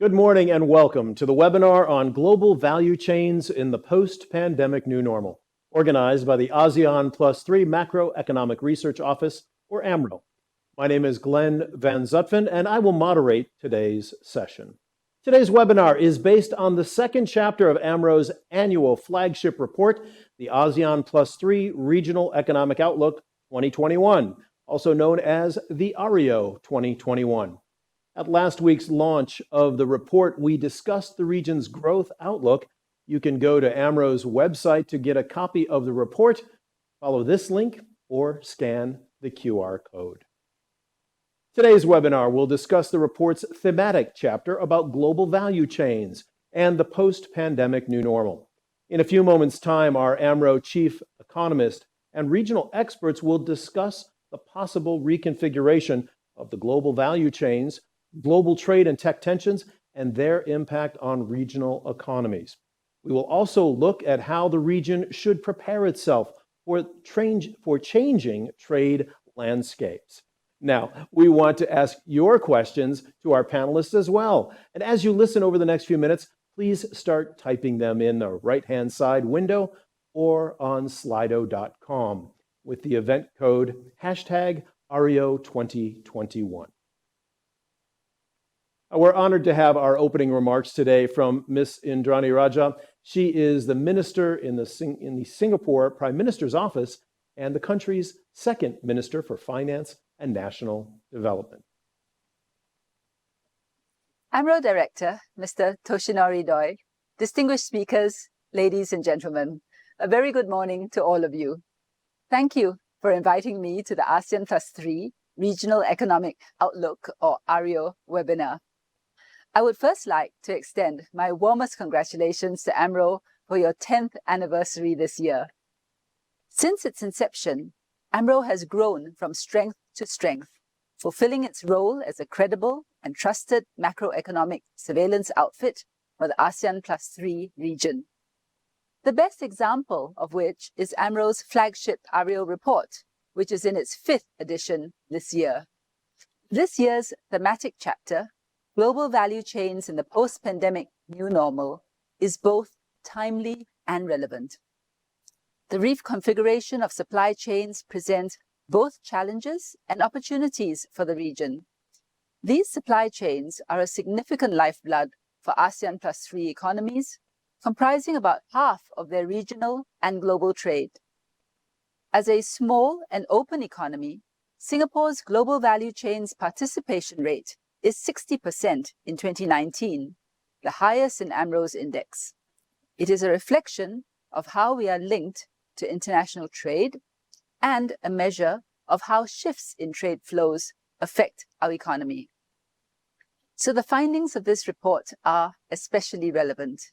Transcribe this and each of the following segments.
Good morning and welcome to the webinar on global value chains in the post-pandemic new normal, organized by the ASEAN +3 Macroeconomic Research Office, or AMRO. My name is Glenn Van Zutphen, and I will moderate today's session. Today's webinar is based on the second chapter of AMRO's annual flagship report, the ASEAN +3 Regional Economic Outlook 2021, also known as the ARIO 2021. At last week's launch of the report, we discussed the region's growth outlook. You can go to AMRO's website to get a copy of the report, follow this link, or scan the QR code. Today's webinar will discuss the report's thematic chapter about global value chains and the post-pandemic new normal. In a few moments' time, our AMRO chief economist and regional experts will discuss the possible reconfiguration of the global value chains, global trade and tech tensions, and their impact on regional economies. We will also look at how the region should prepare itself for changing trade landscapes. Now, we want to ask your questions to our panelists as well. And as you listen over the next few minutes, please start typing them in the right-hand side window or on slido.com with the event code #ARIO2021. We're honored to have our opening remarks today from Ms. Indrani Raja. She is the minister in the Singapore Prime Minister's Office and the country's second Minister for Finance and National Development. AMRO Director, Mr. Toshinori Doi, distinguished speakers, ladies and gentlemen, a very good morning to all of you. Thank you for inviting me to the ASEAN +3 Regional Economic Outlook, or ARIO, webinar. I would first like to extend my warmest congratulations to AMRO for your 10th anniversary this year. Since its inception, AMRO has grown from strength to strength, fulfilling its role as a credible and trusted macroeconomic surveillance outfit for the ASEAN +3 region. The best example of which is AMRO's flagship ARIO report, which is in its 5th edition this year. This year's thematic chapter, Global Value Chains in the Post-Pandemic New Normal, is both timely and relevant. The reconfiguration of supply chains presents both challenges and opportunities for the region. These supply chains are a significant lifeblood for ASEAN +3 economies, comprising about half of their regional and global trade. As a small and open economy, Singapore's global value chains participation rate is 60% in 2019, the highest in AMRO's index. It is a reflection of how we are linked to international trade and a measure of how shifts in trade flows affect our economy. So the findings of this report are especially relevant.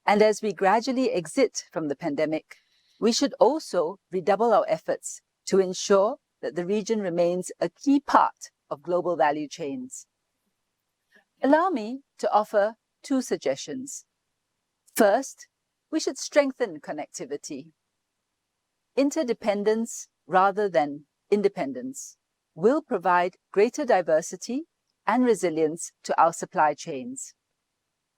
And as we gradually exit from the pandemic, we should also redouble our efforts to ensure that the region remains a key part of global value chains. Allow me to offer 2 suggestions. First, we should strengthen connectivity. Interdependence rather than independence will provide greater diversity and resilience to our supply chains.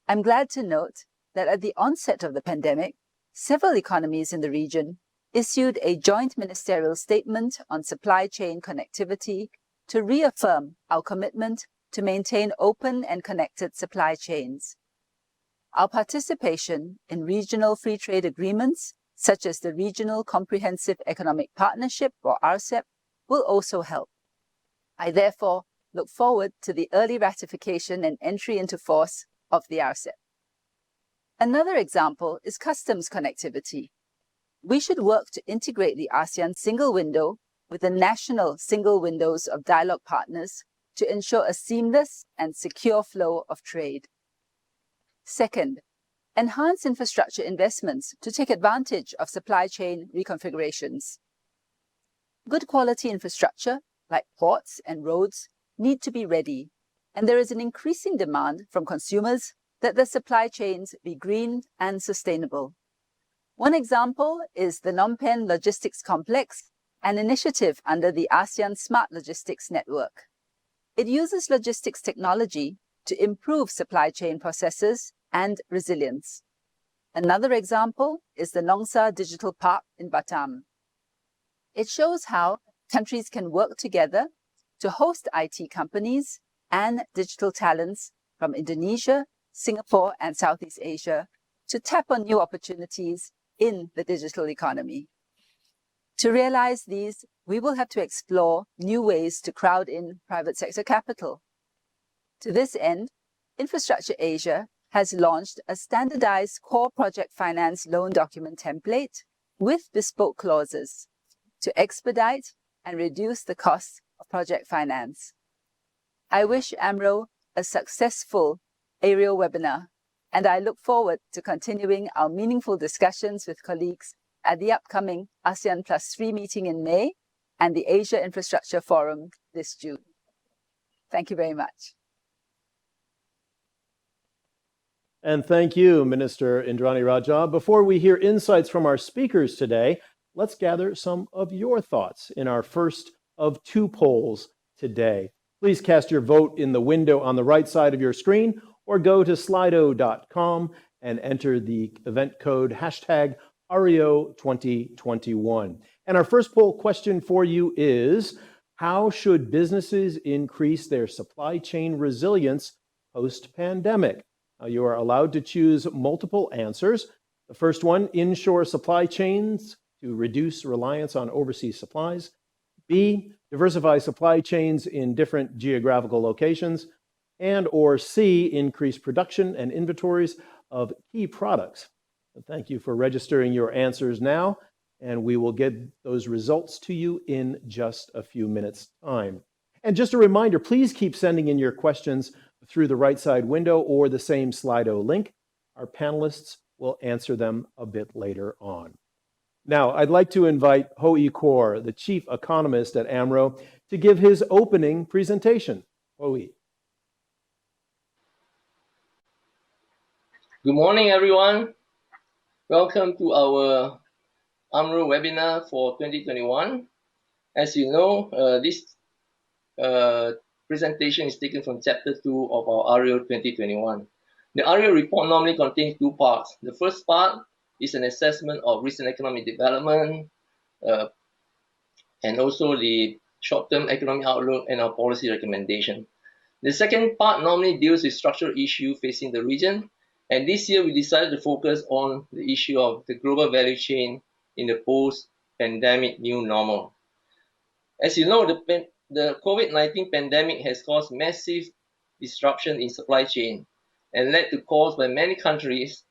I'm glad to note that at the onset of the pandemic, several economies in the region issued a joint ministerial statement on supply chain connectivity to reaffirm our commitment to maintain open and connected supply chains. Our participation in regional free trade agreements, such as the Regional Comprehensive Economic Partnership, or RCEP, will also help. I therefore look forward to the early ratification and entry into force of the RCEP. Another example is customs connectivity. We should work to integrate the ASEAN single window with the national single windows of dialogue partners to ensure a seamless and secure flow of trade. Second, enhance infrastructure investments to take advantage of supply chain reconfigurations. Good quality infrastructure, like ports and roads, need to be ready, and there is an increasing demand from consumers that the supply chains be green and sustainable. One example is the Phnom Penh Logistics Complex, an initiative under the ASEAN Smart Logistics Network. It uses logistics technology to improve supply chain processes and resilience. Another example is the Nongsa Digital Park in Batam. It shows how countries can work together to host IT companies and digital talents from Indonesia, Singapore, and Southeast Asia to tap on new opportunities in the digital economy. To realize these, we will have to explore new ways to crowd in private sector capital. To this end, Infrastructure Asia has launched a standardized core project finance loan document template with bespoke clauses to expedite and reduce the cost of project finance. I wish AMRO a successful aerial webinar, and I look forward to continuing our meaningful discussions with colleagues at the upcoming ASEAN +3 meeting in May and the Asia Infrastructure Forum this June. Thank you very much. And thank you, Minister Indrani Raja. Before we hear insights from our speakers today, let's gather some of your thoughts in our first of two polls today. Please cast your vote in the window on the right side of your screen or go to slido.com and enter the event code #ARIO2021. And our first poll question for you is, how should businesses increase their supply chain resilience post-pandemic? You are allowed to choose multiple answers. The first one, inshore supply chains to reduce reliance on overseas supplies. B, diversify supply chains in different geographical locations. And or C, increase production and inventories of key products. Thank you for registering your answers now, and we will get those results to you in just a few minutes' time. And just a reminder, please keep sending in your questions through the right side window or the same Slido link. Our panelists will answer them a bit later on. Now, I'd like to invite Hoi Kaur, the chief economist at AMRO, to give his opening presentation. Hoi. Good morning, everyone. Welcome to our AMRO webinar for 2021. As you know, this presentation is taken from Chapter 2 of our ARIO 2021. The ARIO report normally contains two parts. The first part is an assessment of recent economic development and also the short-term economic outlook and our policy recommendation. The second part normally deals with structural issues facing the region. And this year, we decided to focus on the issue of the global value chain in the post-pandemic new normal. As you know, the COVID-19 pandemic has caused massive disruption in supply chain and led to calls by many countries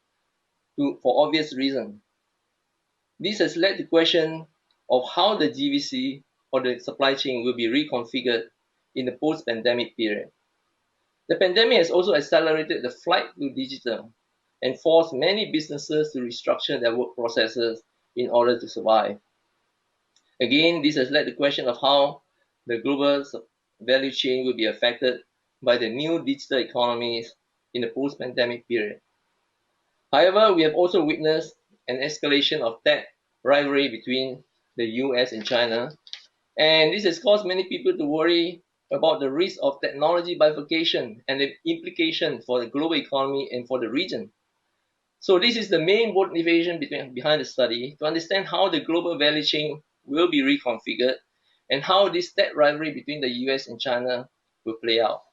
for obvious reasons. This has led to the question of how the GVC or the supply chain will be reconfigured in the post-pandemic period. The pandemic has also accelerated the flight to digital and forced many businesses to restructure their work processes in order to survive. Again, this has led to the question of how the global value chain will be affected by the new digital economies in the post-pandemic period. However, we have also witnessed an escalation of tech rivalry between the US and China, and this has caused many people to worry about the risk of technology bifurcation and the implication for the global economy and for the region. So this is the main motivation behind the study, to understand how the global value chain will be reconfigured and how this tech rivalry between the US and China will play out.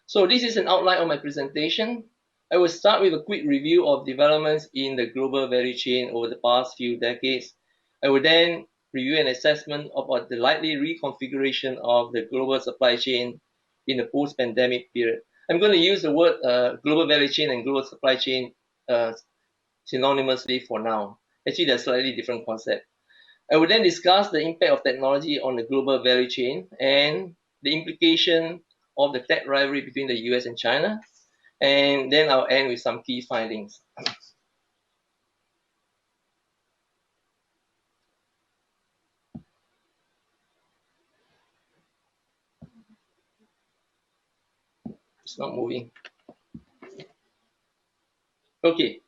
So this is an outline of my presentation. I will start with a quick review of developments in the global value chain over the past few decades. I will then review an assessment about the likely reconfiguration of the global supply chain in the post-pandemic period. I'm going to use the word global value chain and global supply chain synonymously for now. Actually, they're slightly different concepts. I will then discuss the impact of technology on the global value chain and the implication of the tech rivalry between the US and China. And then I'll end with some key findings. It's not moving. Okay,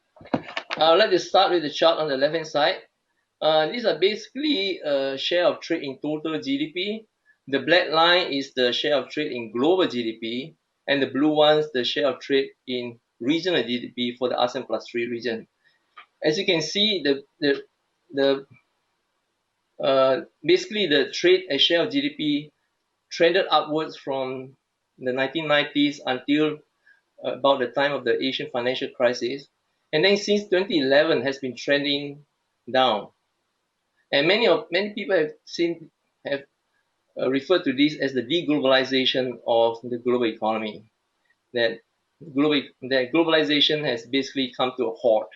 I'd like to start with the chart on the left-hand side. These are basically a share of trade in total GDP The black line is the share of trade in global GDP, and the blue ones the share of trade in regional GDP for the ASEAN plus 3 region. As you can see, basically the trade as share of GDP trended upwards from the 1990s until about the time of the Asian financial crisis, and then since 2011 has been trending down. And many people have referred to this as the deglobalization of the global economy. That globalization has basically come to a halt.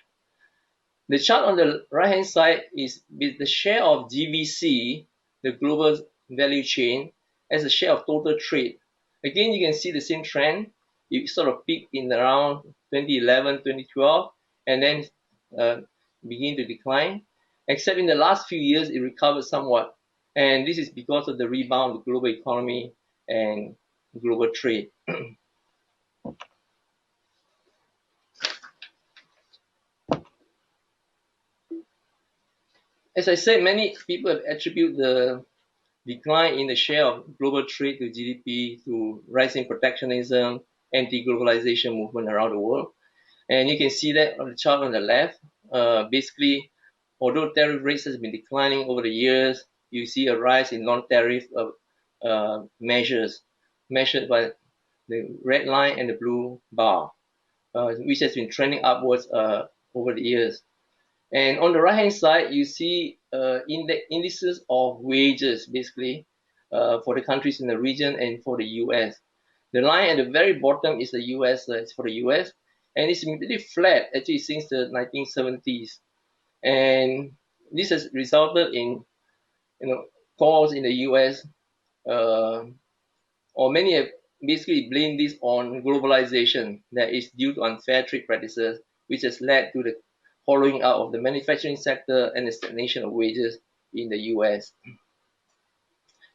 The chart on the right-hand side is the share of GVC, the global value chain, as a share of total trade. Again, you can see the same trend. It sort of peaked in around 2011, 2012, and then begin to decline. Except in the last few years, it recovered somewhat. And this is because of the rebound of the global economy and global trade. As I said, many people have attributed the decline in the share of global trade to GDP to rising protectionism, anti-globalization movement around the world. And you can see that on the chart on the left. Basically, although tariff rates has been declining over the years, you see a rise in non-tariff measures measured by the red line and the blue bar, which has been trending upwards over the years. And on the right-hand side, you see indices of wages, basically, for the countries in the region and for the US. The line at the very bottom is the US, it's for the US, and it's been pretty flat actually since the 1970s. And this has resulted in, calls in the US, or many have basically blamed this on globalization that is due to unfair trade practices, which has led to the hollowing out of the manufacturing sector and the stagnation of wages in the US,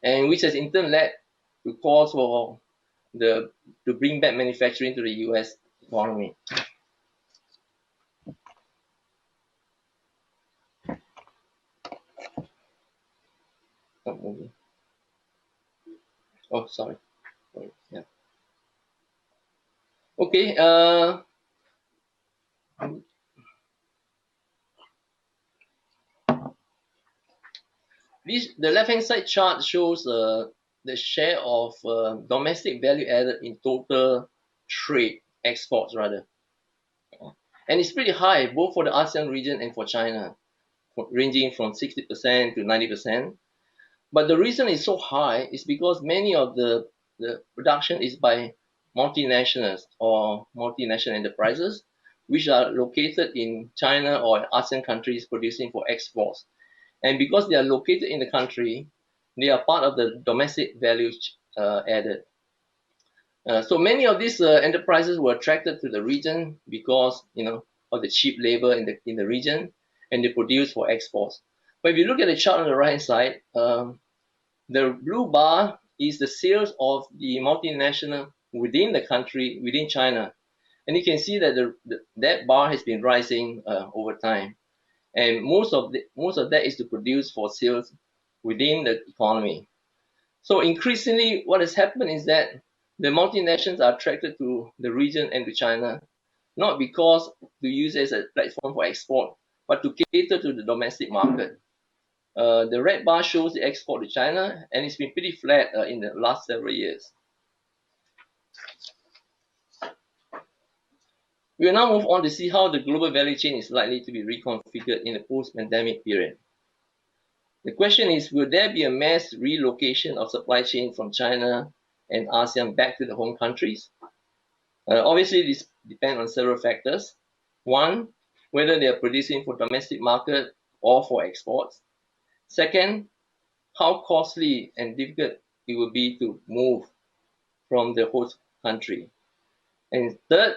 and which has in turn led to calls for to bring back manufacturing to the US economy. Oh, sorry. Yeah. Okay. The left-hand side chart shows the share of domestic value added in total trade exports rather, and it's pretty high both for the ASEAN region and for China, ranging from 60% to 90%. But the reason it's so high is because many of the production is by multinationals or multinational enterprises, which are located in China or ASEAN countries producing for exports. And because they are located in the country, they are part of the domestic value added. So many of these enterprises were attracted to the region because of the cheap labor in the region, and they produce for exports. But if you look at the chart on the right hand side, the blue bar is the sales of the multinational within the country, within China, and you can see that that bar has been rising over time. And most of that is to produce for sales within the economy. So increasingly, what has happened is that the multinationals are attracted to the region and to China, not because to use it as a platform for export, but to cater to the domestic market. The red bar shows the export to China, and it's been pretty flat in the last several years. We will now move on to see how the global value chain is likely to be reconfigured in the post-pandemic period. The question is, will there be a mass relocation of supply chain from China and ASEAN back to the home countries? Obviously, this depends on several factors. One, whether they are producing for domestic market or for exports. Second, how costly and difficult it will be to move from the host country. And third,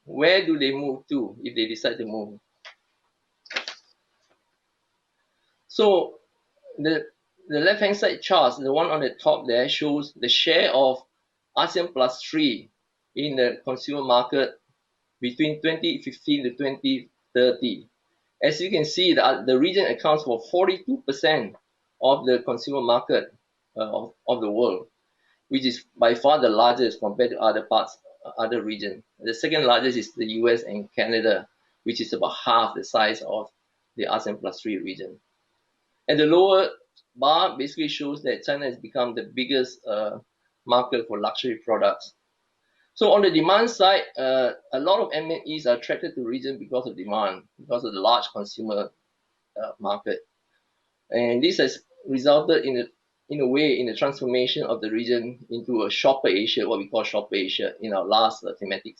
where do they move to if they decide to move? So the left-hand side chart, the one on the top there, shows the share of ASEAN plus 3 in the consumer market between 2015 to 2030. As you can see, the region accounts for 42% of the consumer market, of the world, which is by far the largest compared to other regions. The second largest is the US and Canada, which is about half the size of the ASEAN plus 3 region. And the lower bar basically shows that China has become the biggest market for luxury products. So on the demand side, a lot of MNEs are attracted to the region because of demand, because of the large consumer market. And this has resulted in a way in the transformation of the region into a shopper Asia, what we call shopper Asia in our last thematic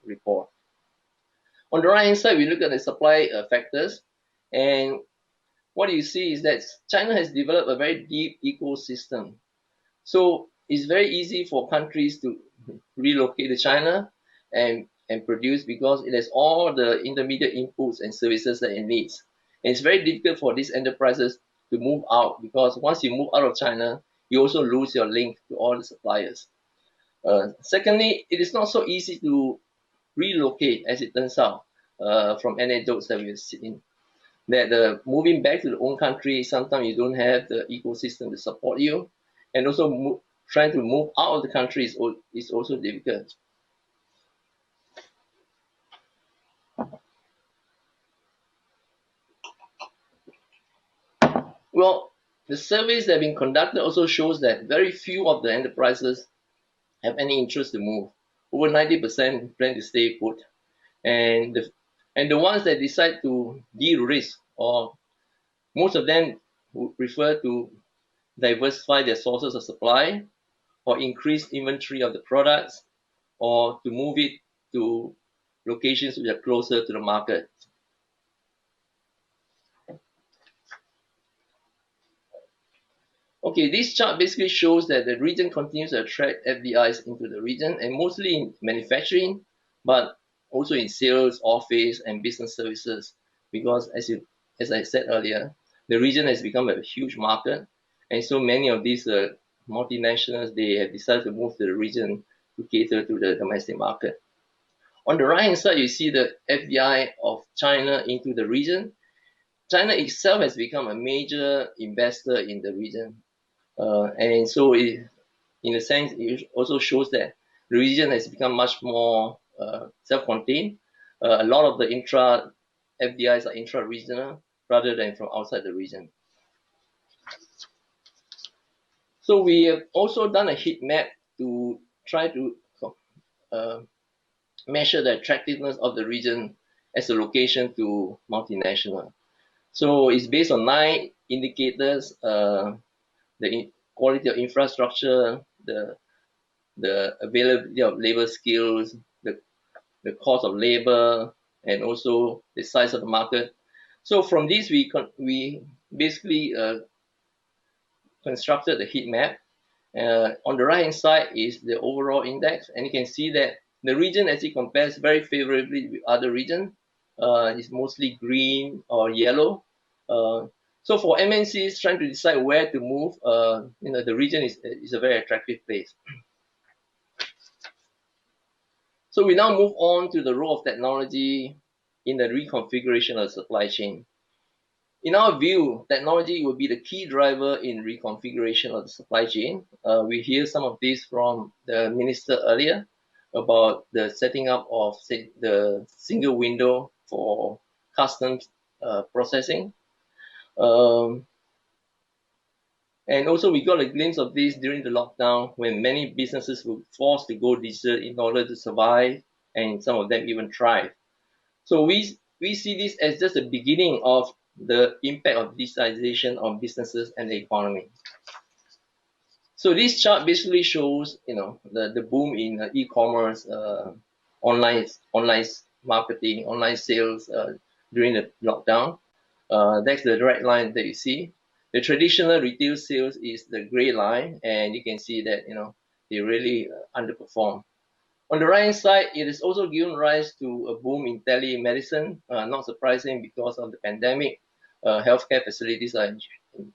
report. On the right hand side, we look at the supply factors, and what you see is that China has developed a very deep ecosystem. So it's very easy for countries to relocate to China and produce because it has all the intermediate inputs and services that it needs. And it's very difficult for these enterprises to move out because once you move out of China, you also lose your link to all the suppliers. Secondly, it is not so easy to relocate, as it turns out, from anecdotes that we've seen. That moving back to the own country, sometimes you don't have the ecosystem to support you, and also trying to move out of the country is also difficult. Well, the surveys that have been conducted also shows that very few of the enterprises have any interest to move. Over 90% plan to stay put, and the ones that decide to de-risk, or most of them would prefer to diversify their sources of supply, or increase inventory of the products, or to move it to locations which are closer to the market. Okay, this chart basically shows that the region continues to attract FDIs into the region, and mostly in manufacturing, but also in sales, office, and business services, because as I said earlier, the region has become a huge market, and so many of these multinationals, they have decided to move to the region to cater to the domestic market. On the right hand side, you see the FDI of China into the region. China itself has become a major investor in the region. And so in a sense, it also shows that the region has become much more self-contained. A lot of the FDIs are intra-regional rather than from outside the region. So we have also done a heat map to try to measure the attractiveness of the region as a location to multinational. So it's based on 9 indicators: the quality of infrastructure, the availability of labor skills, the cost of labor, and also the size of the market. So from this, we basically constructed the heat map. On the right hand side is the overall index, and you can see that the region actually compares very favorably with other regions. It's mostly green or yellow. So for MNCs trying to decide where to move, the region is a very attractive place. So we now move on to the role of technology in the reconfiguration of the supply chain. In our view, technology will be the key driver in reconfiguration of the supply chain. We hear some of this from the minister earlier about the setting up of, say, the single window for customs processing. And also we got a glimpse of this during the lockdown when many businesses were forced to go digital in order to survive, and some of them even thrive. So we see this as just the beginning of the impact of digitalization on businesses and the economy. So this chart basically shows, the boom in e-commerce, online marketing, online sales during the lockdown. That's the red line that you see. The traditional retail sales is the gray line, and you can see that they really underperform. On the right hand side, it has also given rise to a boom in telemedicine. Not surprising because of the pandemic. Healthcare facilities are in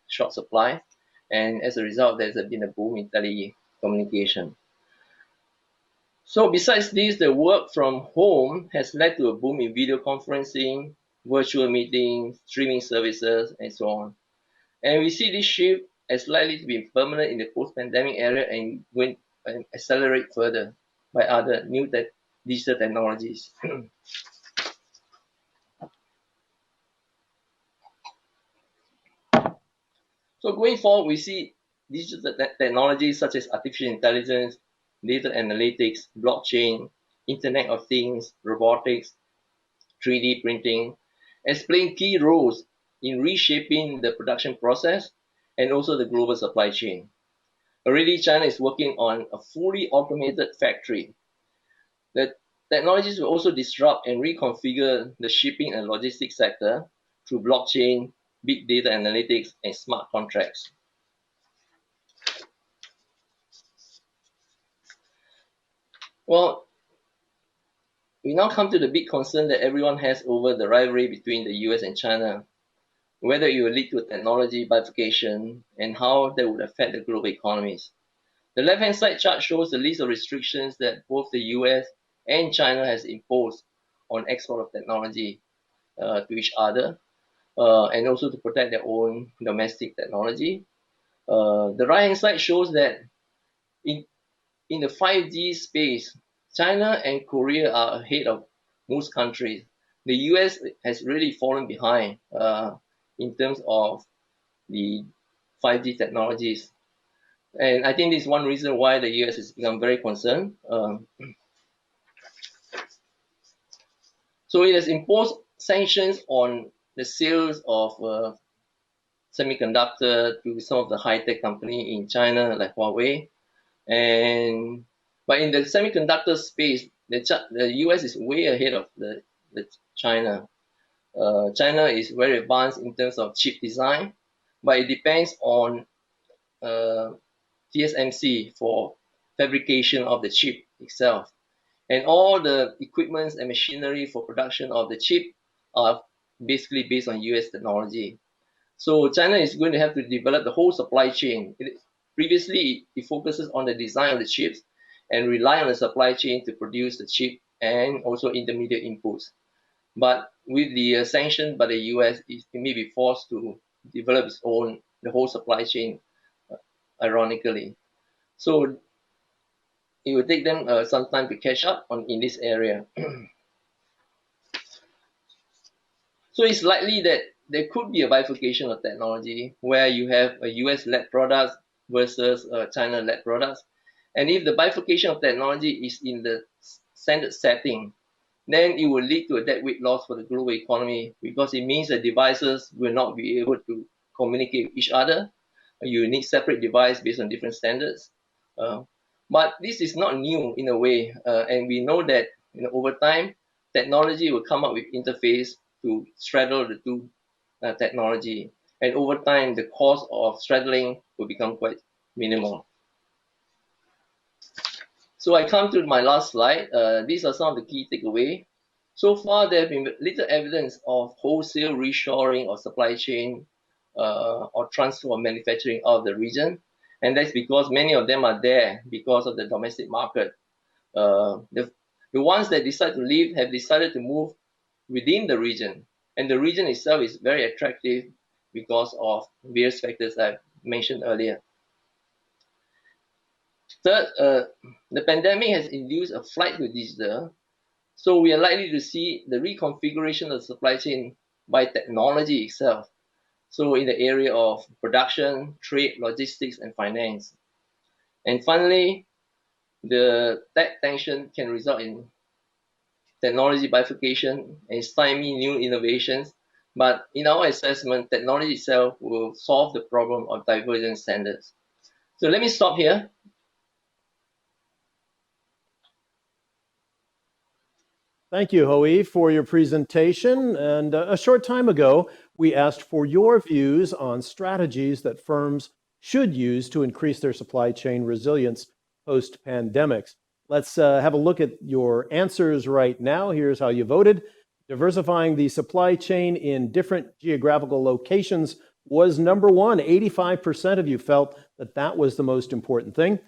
short supply, and as a result, there's been a boom in telecommunication. So besides this, the work from home has led to a boom in video conferencing, virtual meetings, streaming services, and so on. And we see this shift as likely to be permanent in the post-pandemic era and going and accelerate further by other new digital technologies. So going forward, we see digital technologies such as artificial intelligence, data analytics, blockchain, Internet of Things, robotics, 3D printing, as playing key roles in reshaping the production process and also the global supply chain. Already, China is working on a fully automated factory. The technologies will also disrupt and reconfigure the shipping and logistics sector through blockchain, big data analytics, and smart contracts. Well, we now come to the big concern that everyone has over the rivalry between the US and China, whether it will lead to a technology bifurcation and how that would affect the global economies. The left-hand side chart shows the list of restrictions that both the US and China has imposed on export of technology to each other, and also to protect their own domestic technology. The right-hand side shows that in the 5G space, China and Korea are ahead of most countries. The US has really fallen behind in terms of the 5G technologies. And I think this is one reason why the US has become very concerned. So it has imposed sanctions on the sales of semiconductor to some of the high-tech company in China like Huawei. But in the semiconductor space, the US is way ahead of the China. China is very advanced in terms of chip design, but it depends on TSMC for fabrication of the chip itself. And all the equipments and machinery for production of the chip are basically based on US technology. So China is going to have to develop the whole supply chain. Previously, it focuses on the design of the chips and rely on the supply chain to produce the chip and also intermediate inputs. But with the sanction by the US, it may be forced to develop the whole supply chain, ironically. So it will take them some time to catch up in this area. So it's likely that there could be a bifurcation of technology where you have a US-led products versus China-led products. And if the bifurcation of technology is in the standard setting, then it will lead to a deadweight loss for the global economy because it means that devices will not be able to communicate with each other. You need separate devices based on different standards. But this is not new in a way, and we know that over time, technology will come up with interface to straddle the two technology, and over time, the cost of straddling will become quite minimal. So I come to my last slide. These are some of the key takeaways. So far, there have been little evidence of wholesale reshoring or supply chain or transfer of manufacturing out of the region. And that's because many of them are there because of the domestic market. The ones that decide to leave have decided to move within the region. And the region itself is very attractive because of various factors I've mentioned earlier. Third, the pandemic has induced a flight to digital. So we are likely to see the reconfiguration of the supply chain by technology itself. So in the area of production, trade, logistics, and finance. And finally, the tech tension can result in technology bifurcation and stymie new innovations. But in our assessment, technology itself will solve the problem of divergent standards. So let me stop here. Thank you, Hoi, for your presentation. And a short time ago, we asked for your views on strategies that firms should use to increase their supply chain resilience post-pandemics. Let's have a look at your answers right now. Here's how you voted. Diversifying the supply chain in different geographical locations was number one. 85% of you felt that that was the most important thing.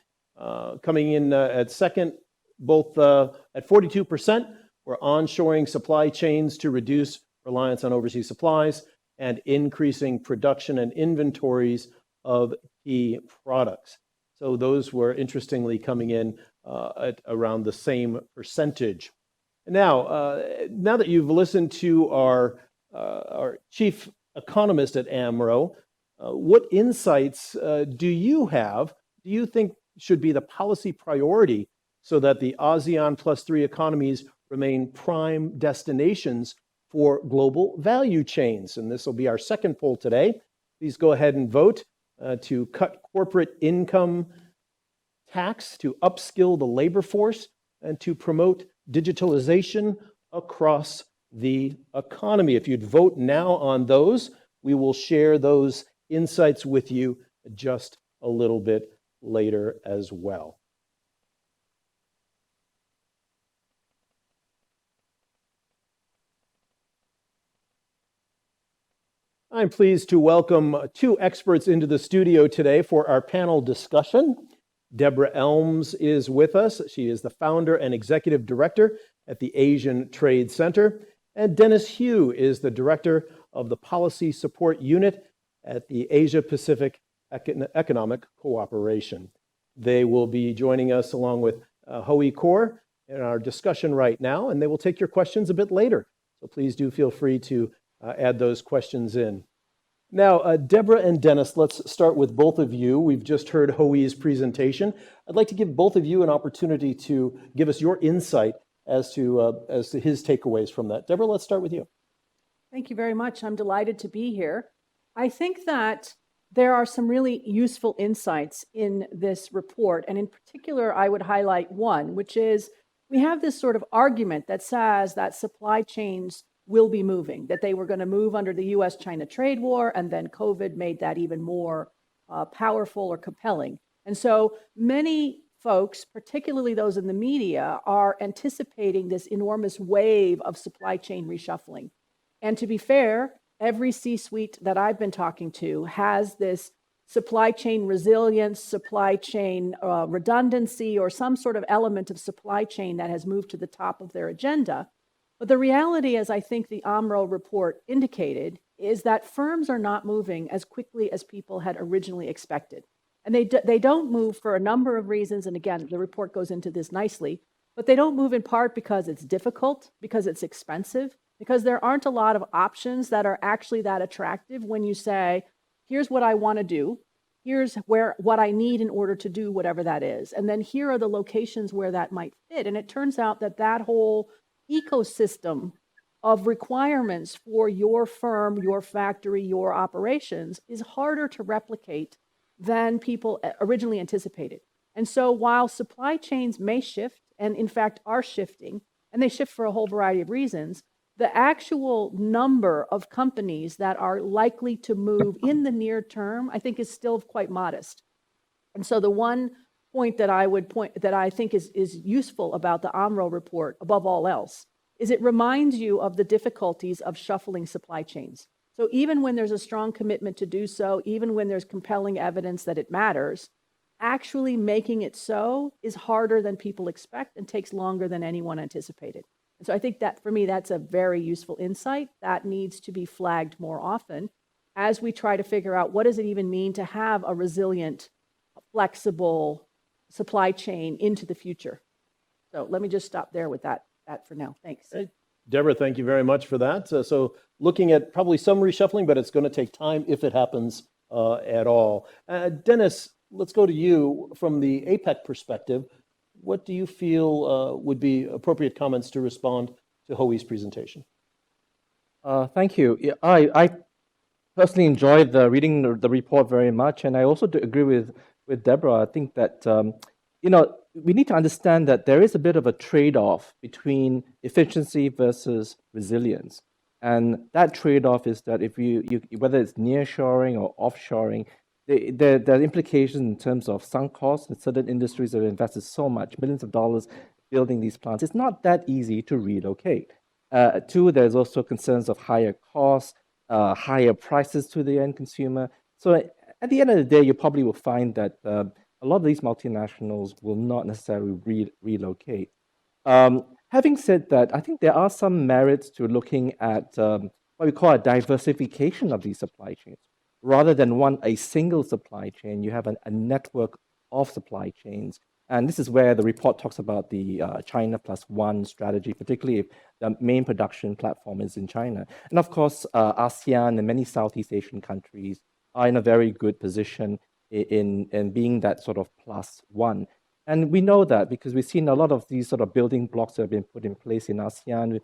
Coming in at second, both at 42%, were onshoring supply chains to reduce reliance on overseas supplies and increasing production and inventories of key products. So those were interestingly coming in at around the same percentage. Now that you've listened to our chief economist at AMRO, what insights do you think should be the policy priority so that the ASEAN plus 3 economies remain prime destinations for global value chains? And this will be our second poll today. Please go ahead and vote to cut corporate income tax, to upskill the labor force, and to promote digitalization across the economy. If you'd vote now on those, we will share those insights with you just a little bit later as well. I'm pleased to welcome two experts into the studio today for our panel discussion. Deborah Elms is with us. She is the founder and executive director at the Asian Trade Center. And Dennis Hu is the director of the Policy Support Unit at the Asia Pacific Economic Cooperation. They will be joining us along with Hoey Kaur in our discussion right now, and they will take your questions a bit later. So please do feel free to add those questions in. Now, Deborah and Dennis, let's start with both of you. We've just heard Hoey's presentation. I'd like to give both of you an opportunity to give us your insight as to his takeaways from that. Deborah, let's start with you. Thank you very much. I'm delighted to be here. I think that there are some really useful insights in this report. And in particular, I would highlight one, which is we have this sort of argument that says that supply chains will be moving, that they were going to move under the US-China trade war, and then COVID made that even more powerful or compelling. And so many folks, particularly those in the media, are anticipating this enormous wave of supply chain reshuffling. And to be fair, every C-suite that I've been talking to has this supply chain resilience, supply chain redundancy, or some sort of element of supply chain that has moved to the top of their agenda. But the reality, as I think the AMRO report indicated, is that firms are not moving as quickly as people had originally expected. And they don't move for a number of reasons. And again, the report goes into this nicely, but they don't move in part because it's difficult, because it's expensive, because there aren't a lot of options that are actually that attractive when you say, here's what I want to do, here's what I need in order to do whatever that is. And then here are the locations where that might fit. And it turns out that that whole ecosystem of requirements for your firm, your factory, your operations is harder to replicate than people originally anticipated. And so while supply chains may shift, and in fact are shifting, and they shift for a whole variety of reasons, the actual number of companies that are likely to move in the near term, I think, is still quite modest. And so the one point that I think is useful about the AMRO report, above all else, is it reminds you of the difficulties of shuffling supply chains. So even when there's a strong commitment to do so, even when there's compelling evidence that it matters, actually making it so is harder than people expect and takes longer than anyone anticipated. And so I think that for me, that's a very useful insight that needs to be flagged more often as we try to figure out what does it even mean to have a resilient, flexible supply chain into the future. So let me just stop there with that for now. Thanks. Hey, Deborah, thank you very much for that. So looking at probably some reshuffling, but it's going to take time if it happens at all. Dennis, let's go to you from the APEC perspective. What do you feel would be appropriate comments to respond to Hoey's presentation? Thank you. Yeah, I personally enjoyed reading the report very much, and I also do agree with Deborah. I think that we need to understand that there is a bit of a trade-off between efficiency versus resilience, and that trade-off is that if you whether it's nearshoring or offshoring, there are implications in terms of sunk costs. In certain industries that have invested so much, millions of dollars building these plants, it's not that easy to relocate. Two, there's also concerns of higher costs, higher prices to the end consumer. So at the end of the day, you probably will find that a lot of these multinationals will not necessarily relocate. Having said that, I think there are some merits to looking at what we call a diversification of these supply chains. rather than a single supply chain, you have a network of supply chains. And this is where the report talks about the China plus one strategy, particularly if the main production platform is in China. And of course, ASEAN and many Southeast Asian countries are in a very good position in being that sort of plus one. And we know that because we've seen a lot of these sort of building blocks that have been put in place in ASEAN.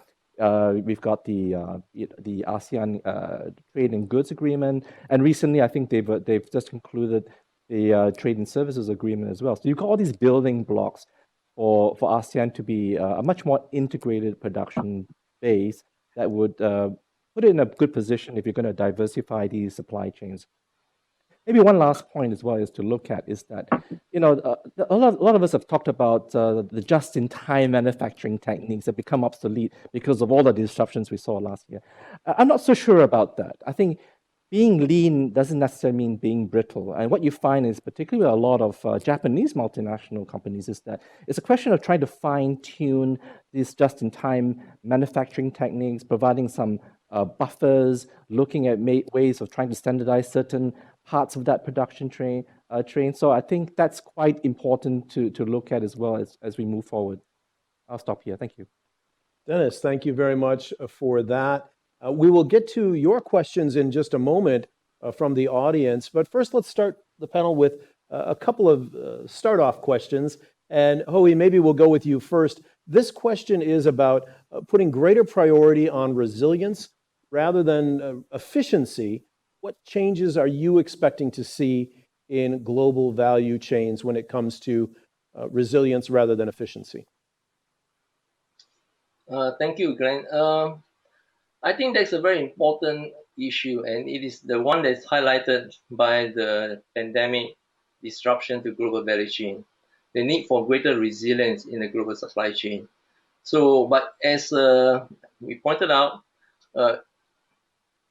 We've got the ASEAN Trade and Goods Agreement, and recently I think they've just concluded the Trade and Services Agreement as well. So you've got all these building blocks for ASEAN to be a much more integrated production base that would put it in a good position if you're going to diversify these supply chains. Maybe one last point as well is to look at is that, a lot of us have talked about the just-in-time manufacturing techniques that become obsolete because of all the disruptions we saw last year. I'm not so sure about that. I think being lean doesn't necessarily mean being brittle. And what you find is, particularly a lot of Japanese multinational companies, is that it's a question of trying to fine-tune these just-in-time manufacturing techniques, providing some buffers, looking at ways of trying to standardize certain parts of that production train. So I think that's quite important to look at as well as we move forward. I'll stop here. Thank you. Dennis, thank you very much for that. We will get to your questions in just a moment from the audience, but first let's start the panel with a couple of start-off questions. And Hoey, maybe we'll go with you first. This question is about putting greater priority on resilience rather than efficiency. What changes are you expecting to see in global value chains when it comes to resilience rather than efficiency? Thank you, Glenn. I think that's a very important issue, and it is the one that's highlighted by the pandemic disruption to global value chain, the need for greater resilience in the global supply chain. So, but as we pointed out,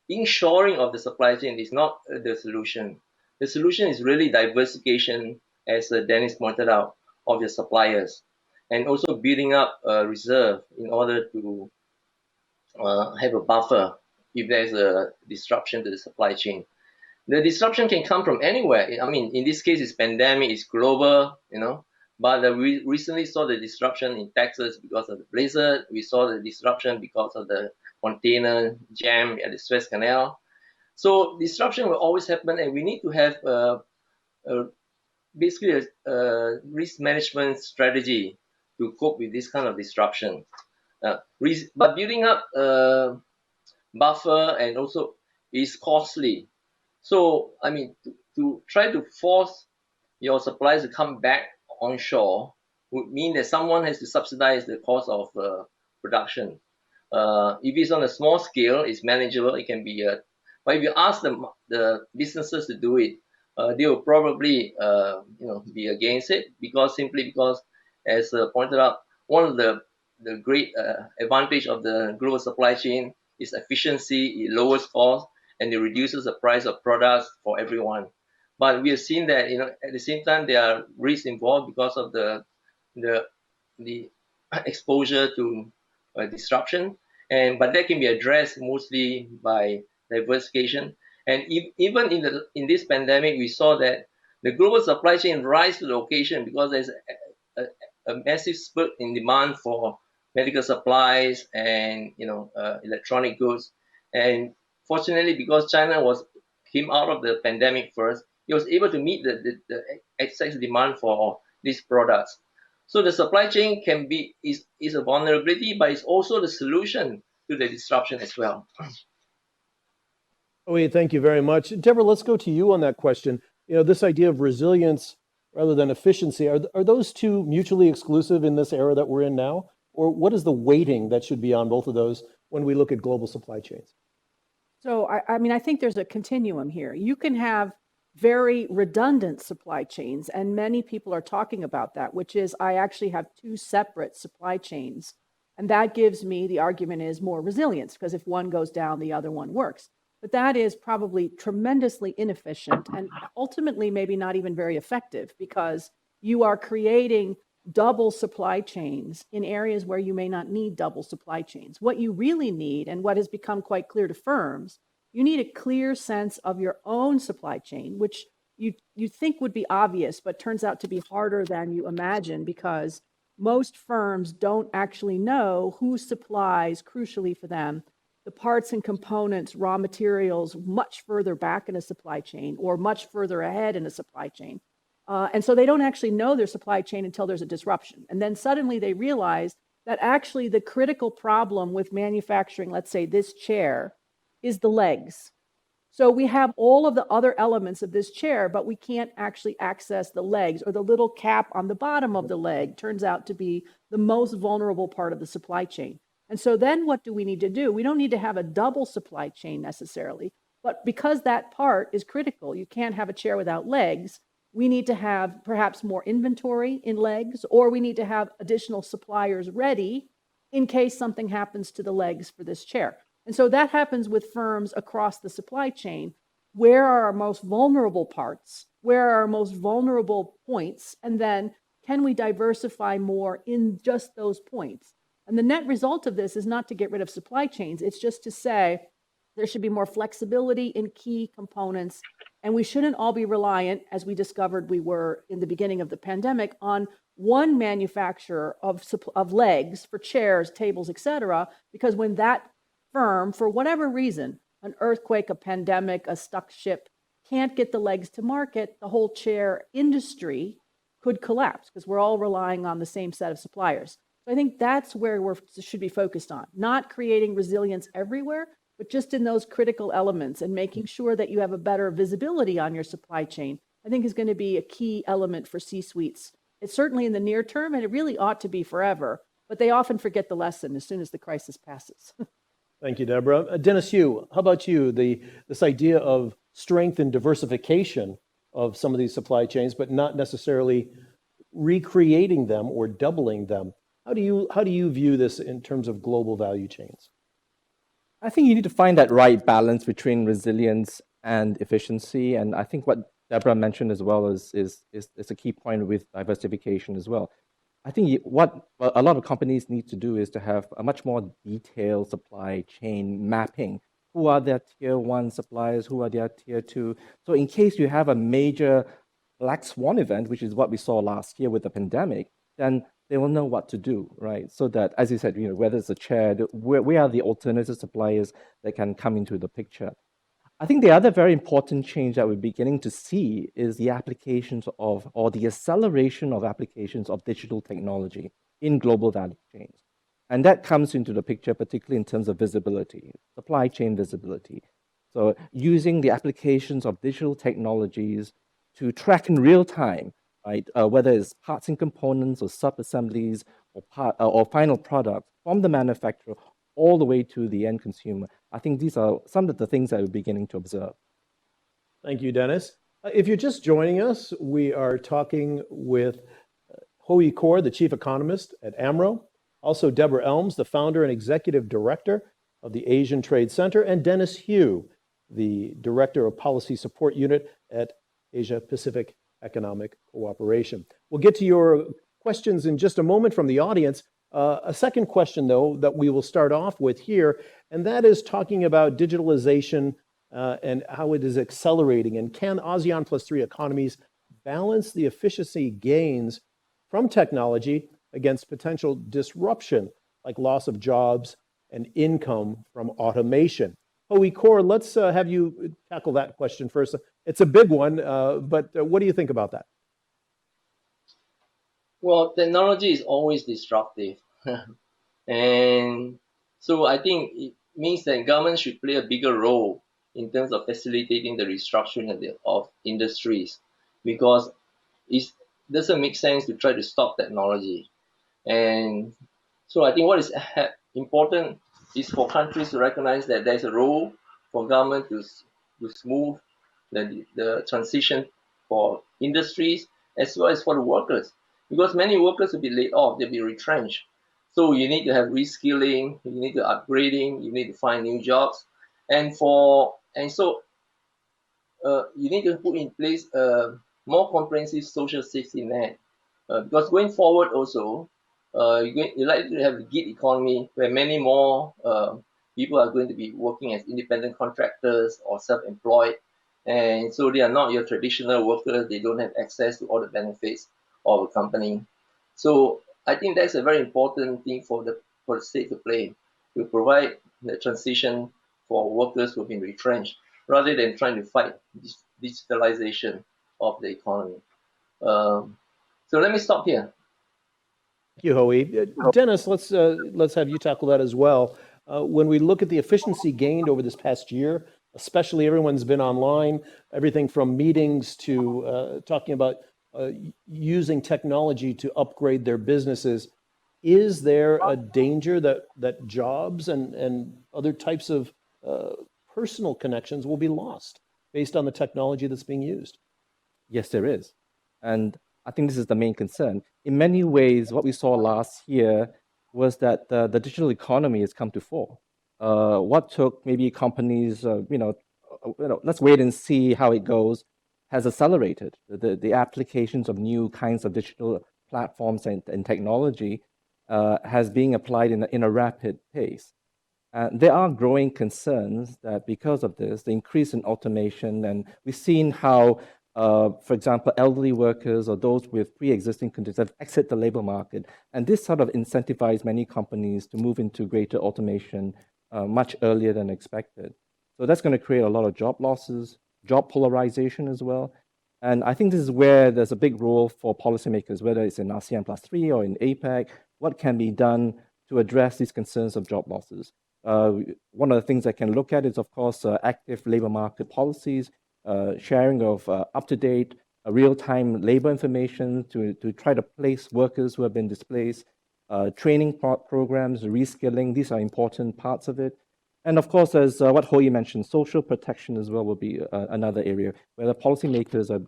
inshoring of the supply chain is not the solution. The solution is really diversification, as Dennis pointed out, of your suppliers, and also building up a reserve in order to have a buffer if there's a disruption to the supply chain. The disruption can come from anywhere. I mean, in this case, it's pandemic, it's global, But we recently saw the disruption in Texas because of the blizzard. We saw the disruption because of the container jam at the Suez Canal. So disruption will always happen, and we need to have basically a risk management strategy to cope with this kind of disruption. But building up a buffer and also is costly. So, I mean, to try to force your suppliers to come back onshore would mean that someone has to subsidize the cost of production. If it's on a small scale, it's manageable. It can be but if you ask the businesses to do it, they will probably be against it simply because, as pointed out, one of the great advantage of the global supply chain is efficiency. It lowers cost and it reduces the price of products for everyone. But we have seen that at the same time there are risks involved because of the exposure to disruption, but that can be addressed mostly by diversification. And even in this pandemic, we saw that the global supply chain rise to the occasion because there's a massive spurt in demand for medical supplies and electronic goods. And fortunately, because China came out of the pandemic first, it was able to meet the excess demand for these products. So the supply chain is a vulnerability, but it's also the solution to the disruption as well. Oh, thank you very much. Deborah, let's go to you on that question. This idea of resilience rather than efficiency, are those two mutually exclusive in this era that we're in now? Or what is the weighting that should be on both of those when we look at global supply chains? So, I think there's a continuum here. You can have very redundant supply chains, and many people are talking about that, which is I actually have two separate supply chains. And that gives me, the argument is, more resilience, because if one goes down, the other one works. But that is probably tremendously inefficient and ultimately maybe not even very effective, because you are creating double supply chains in areas where you may not need double supply chains. What you really need, and what has become quite clear to firms, you need a clear sense of your own supply chain, which you think would be obvious, but turns out to be harder than you imagine because most firms don't actually know who supplies, crucially for them, the parts and components, raw materials much further back in a supply chain or much further ahead in a supply chain. And so they don't actually know their supply chain until there's a disruption. And then suddenly they realize that actually the critical problem with manufacturing, let's say this chair, is the legs. So we have all of the other elements of this chair, but we can't actually access the legs, or the little cap on the bottom of the leg turns out to be the most vulnerable part of the supply chain. And so then what do we need to do? We don't need to have a double supply chain necessarily, but because that part is critical, you can't have a chair without legs. We need to have perhaps more inventory in legs, or we need to have additional suppliers ready in case something happens to the legs for this chair. And so that happens with firms across the supply chain. Where are our most vulnerable parts? Where are our most vulnerable points? And then can we diversify more in just those points? And the net result of this is not to get rid of supply chains. It's just to say there should be more flexibility in key components. And we shouldn't all be reliant, as we discovered we were in the beginning of the pandemic, on one manufacturer of legs for chairs, tables, et cetera, because when that firm, for whatever reason, an earthquake, a pandemic, a stuck ship, can't get the legs to market, the whole chair industry could collapse because we're all relying on the same set of suppliers. So I think that's where we should be focused on, not creating resilience everywhere, but just in those critical elements and making sure that you have a better visibility on your supply chain, I think is going to be a key element for C-suites. It's certainly in the near term, and it really ought to be forever, but they often forget the lesson as soon as the crisis passes. Thank you, Deborah. Dennis Hu, how about you? This idea of strength and diversification of some of these supply chains, but not necessarily recreating them or doubling them. How do you view this in terms of global value chains? I think you need to find that right balance between resilience and efficiency. And I think what Deborah mentioned as well is a key point with diversification as well. I think what a lot of companies need to do is to have a much more detailed supply chain mapping. Who are their tier 1 suppliers? Who are their tier 2? So in case you have a major black swan event, which is what we saw last year with the pandemic, then they will know what to do, right? So that, as you said, whether it's a chair, where are the alternative suppliers that can come into the picture? I think the other very important change that we're beginning to see is the applications of, or the acceleration of applications of digital technology in global value chains. And that comes into the picture, particularly in terms of visibility, supply chain visibility. So using the applications of digital technologies to track in real time, right, whether it's parts and components or sub-assemblies or final products from the manufacturer all the way to the end consumer. I think these are some of the things that we're beginning to observe. Thank you, Dennis. If you're just joining us, we are talking with Hui Kor, the chief economist at AMRO, also Deborah Elms, the founder and executive director of the Asian Trade Center, and Dennis Hu, the director of policy support unit at Asia Pacific Economic Cooperation. We'll get to your questions in just a moment from the audience. A second question, though, that we will start off with here, and that is talking about digitalization and how it is accelerating. And can ASEAN plus 3 economies balance the efficiency gains from technology against potential disruption, like loss of jobs and income from automation? Hui Kor, let's have you tackle that question first. It's a big one, but what do you think about that? Well, technology is always disruptive. And so I think it means that government should play a bigger role in terms of facilitating the restructuring of industries, because it doesn't make sense to try to stop technology. And so I think what is important is for countries to recognize that there's a role for government to smooth the transition for industries as well as for the workers, because many workers will be laid off, they'll be retrenched. So you need to have reskilling, you need to upgrading, you need to find new jobs, and so you need to put in place a more comprehensive social safety net, because going forward also, you're likely to have the gig economy where many more people are going to be working as independent contractors or self-employed. And so they are not your traditional workers. They don't have access to all the benefits of a company. So I think that's a very important thing for the state to play, to provide the transition for workers who have been retrenched, rather than trying to fight this digitalization of the economy. So let me stop here. Thank you, Hoey. Dennis, let's have you tackle that as well. When we look at the efficiency gained over this past year, especially everyone's been online, everything from meetings to talking about using technology to upgrade their businesses. Is there a danger that jobs and other types of personal connections will be lost based on the technology that's being used? Yes, there is. And I think this is the main concern. In many ways, what we saw last year was that the digital economy has come to fore. What took maybe companies, let's wait and see how it goes, has accelerated. The applications of new kinds of digital platforms and technology has been applied in a rapid pace. There are growing concerns that because of this, the increase in automation, and we've seen how, for example, elderly workers or those with pre-existing conditions have exited the labor market. And this sort of incentivized many companies to move into greater automation much earlier than expected. So that's going to create a lot of job losses, job polarization as well. And I think this is where there's a big role for policymakers, whether it's in ASEAN +3 or in APEC, what can be done to address these concerns of job losses. One of the things I can look at is, of course, active labor market policies, sharing of up-to-date, real-time labor information to try to place workers who have been displaced, training programs, reskilling. These are important parts of it. And of course, as what Hoey mentioned, social protection as well will be another area where the policymakers are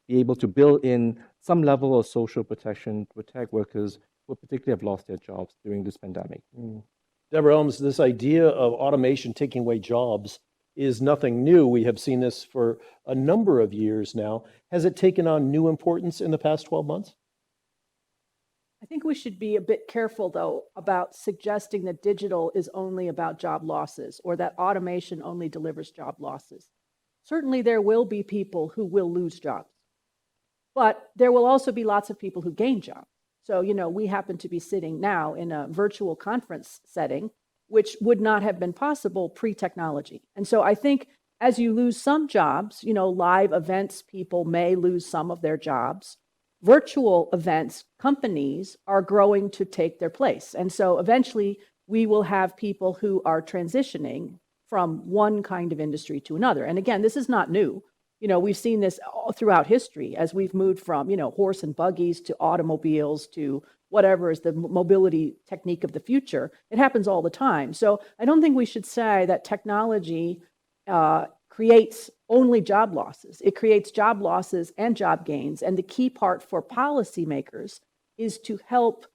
be able to build in some level of social protection to protect workers who particularly have lost their jobs during this pandemic. Deborah Elms, this idea of automation taking away jobs is nothing new. We have seen this for a number of years now. Has it taken on new importance in the past 12 months? I think we should be a bit careful, though, about suggesting that digital is only about job losses or that automation only delivers job losses. Certainly, there will be people who will lose jobs, but there will also be lots of people who gain jobs. So, we happen to be sitting now in a virtual conference setting, which would not have been possible pre-technology. And so I think as you lose some jobs, live events people may lose some of their jobs. Virtual events companies are growing to take their place. And so eventually we will have people who are transitioning from one kind of industry to another. And again, this is not new. We've seen this all throughout history as we've moved from, horse and buggies to automobiles to whatever is the mobility technique of the future. It happens all the time. So I don't think we should say that technology creates only job losses. It creates job losses and job gains. And the key part for policymakers is to help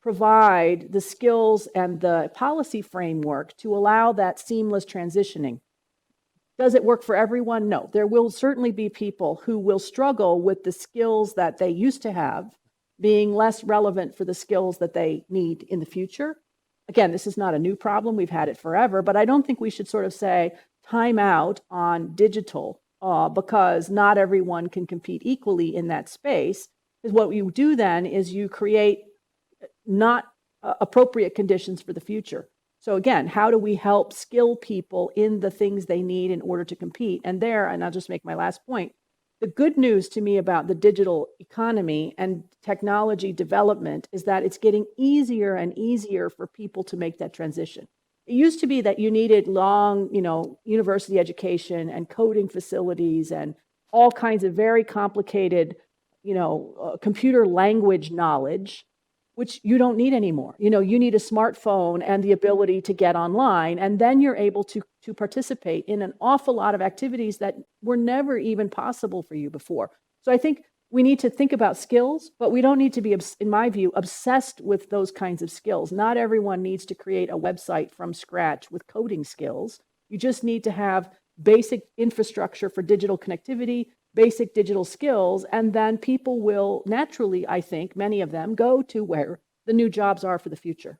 provide the skills and the policy framework to allow that seamless transitioning. Does it work for everyone? No. There will certainly be people who will struggle with the skills that they used to have being less relevant for the skills that they need in the future. Again, this is not a new problem. We've had it forever, but I don't think we should sort of say time out on digital because not everyone can compete equally in that space. Because what you do then is you create not appropriate conditions for the future. So again, how do we help skill people in the things they need in order to compete? And I'll just make my last point, the good news to me about the digital economy and technology development is that it's getting easier and easier for people to make that transition. It used to be that you needed long, university education and coding facilities and all kinds of very complicated, computer language knowledge, which you don't need anymore. You need a smartphone and the ability to get online, and then you're able to participate in an awful lot of activities that were never even possible for you before. So I think we need to think about skills, but we don't need to be, in my view, obsessed with those kinds of skills. Not everyone needs to create a website from scratch with coding skills. You just need to have basic infrastructure for digital connectivity, basic digital skills, and then people will naturally, I think, many of them go to where the new jobs are for the future.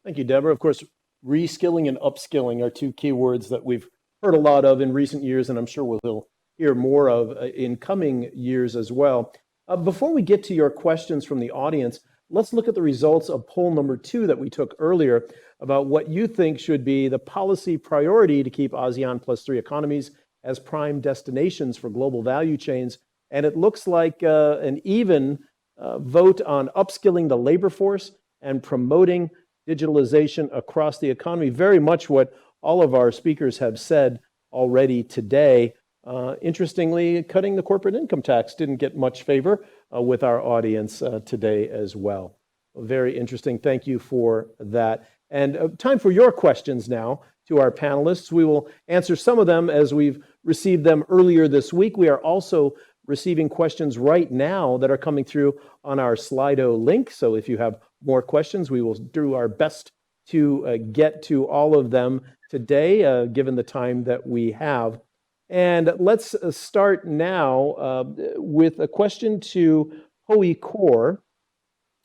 Thank you, Deborah. Of course, Reskilling and upskilling are two keywords that we've heard a lot of in recent years, and I'm sure we'll hear more of in coming years as well. Before we get to your questions from the audience, let's look at the results of poll number 2 that we took earlier about what you think should be the policy priority to keep ASEAN plus 3 economies as prime destinations for global value chains. And it looks like an even vote on upskilling the labor force and promoting digitalization across the economy. Very much what all of our speakers have said already today. Interestingly, cutting the corporate income tax didn't get much favor with our audience today as well. Very interesting. Thank you for that. And time for your questions now to our panelists. We will answer some of them as we've received them earlier this week. We are also receiving questions right now that are coming through on our Slido link. So if you have more questions, we will do our best to get to all of them today, given the time that we have. And let's start now with a question to Hoi Kor.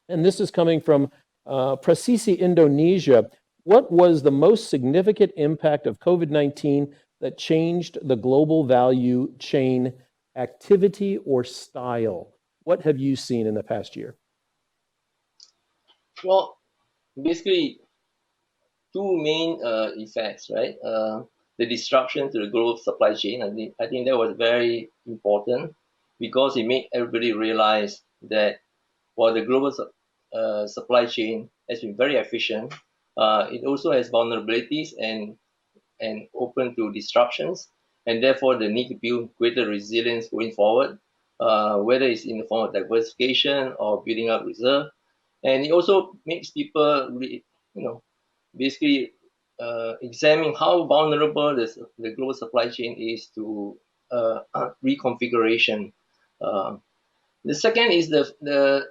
And this is coming from Presisi, Indonesia. What was the most significant impact of COVID-19 that changed the global value chain activity or style? What have you seen in the past year? Well, basically, two main effects, right? The disruption to the global supply chain. I think that was very important because it made everybody realize that while the global supply chain has been very efficient, it also has vulnerabilities and open to disruptions, and therefore the need to build greater resilience going forward, whether it's in the form of diversification or building up reserve. And it also makes people basically examine how vulnerable the global supply chain is to reconfiguration. The second is that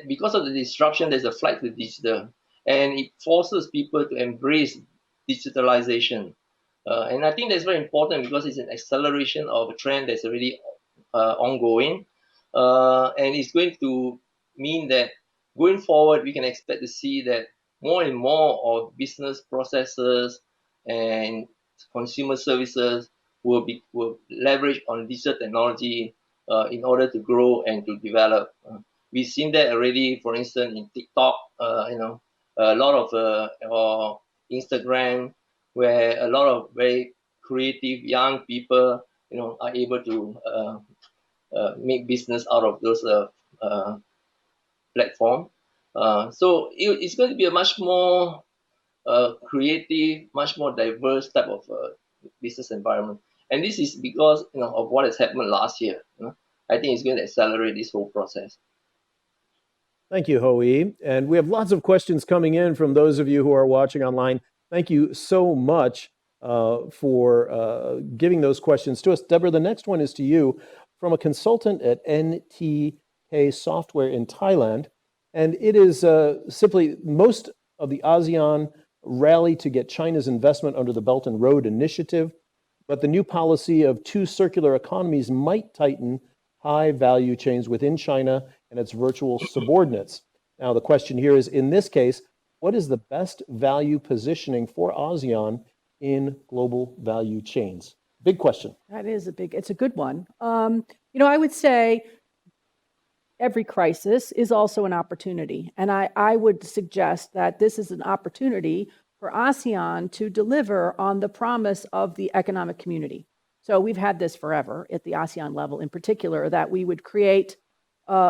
because of the disruption, there's a flight to digital, and it forces people to embrace digitalization. And I think that's very important because it's an acceleration of a trend that's already ongoing. And it's going to mean that going forward, we can expect to see that more and more of business processes and consumer services will leverage on digital technology in order to grow and to develop. We've seen that already, for instance, in TikTok, a lot of or Instagram, where a lot of very creative young people, are able to make business out of those platforms. So it's going to be a much more creative, much more diverse type of business environment. And this is because of what has happened last year. I think it's going to accelerate this whole process. Thank you, Hoi. And we have lots of questions coming in from those of you who are watching online. Thank you so much for giving those questions to us. Deborah, the next one is to you from a consultant at NTK Software in Thailand. And it is simply most of the ASEAN rally to get China's investment under the Belt and Road Initiative, but the new policy of 2 circular economies might tighten high value chains within China and its virtual subordinates. Now, the question here is, in this case, what is the best value positioning for ASEAN in global value chains? Big question. That is it's a good one. I would say every crisis is also an opportunity. And I would suggest that this is an opportunity for ASEAN to deliver on the promise of the economic community. So we've had this forever at the ASEAN level in particular, that we would create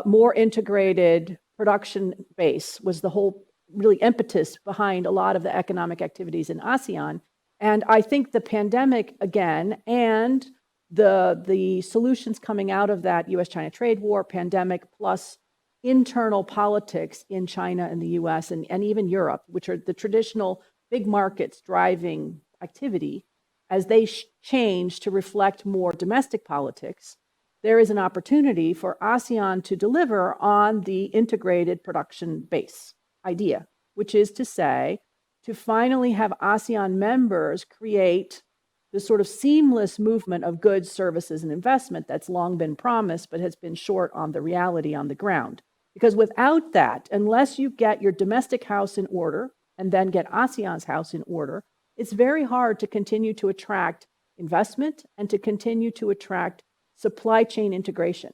more integrated production base was the whole really impetus behind a lot of the economic activities in ASEAN. And I think the pandemic again, and the solutions coming out of that US-China trade war, pandemic, plus internal politics in China and the US and even Europe, which are the traditional big markets driving activity, as they change to reflect more domestic politics, there is an opportunity for ASEAN to deliver on the integrated production base idea, which is to say, to finally have ASEAN members create the sort of seamless movement of goods, services, and investment that's long been promised, but has been short on the reality on the ground. Because without that, unless you get your domestic house in order, and then get ASEAN's house in order, it's very hard to continue to attract investment and to continue to attract supply chain integration,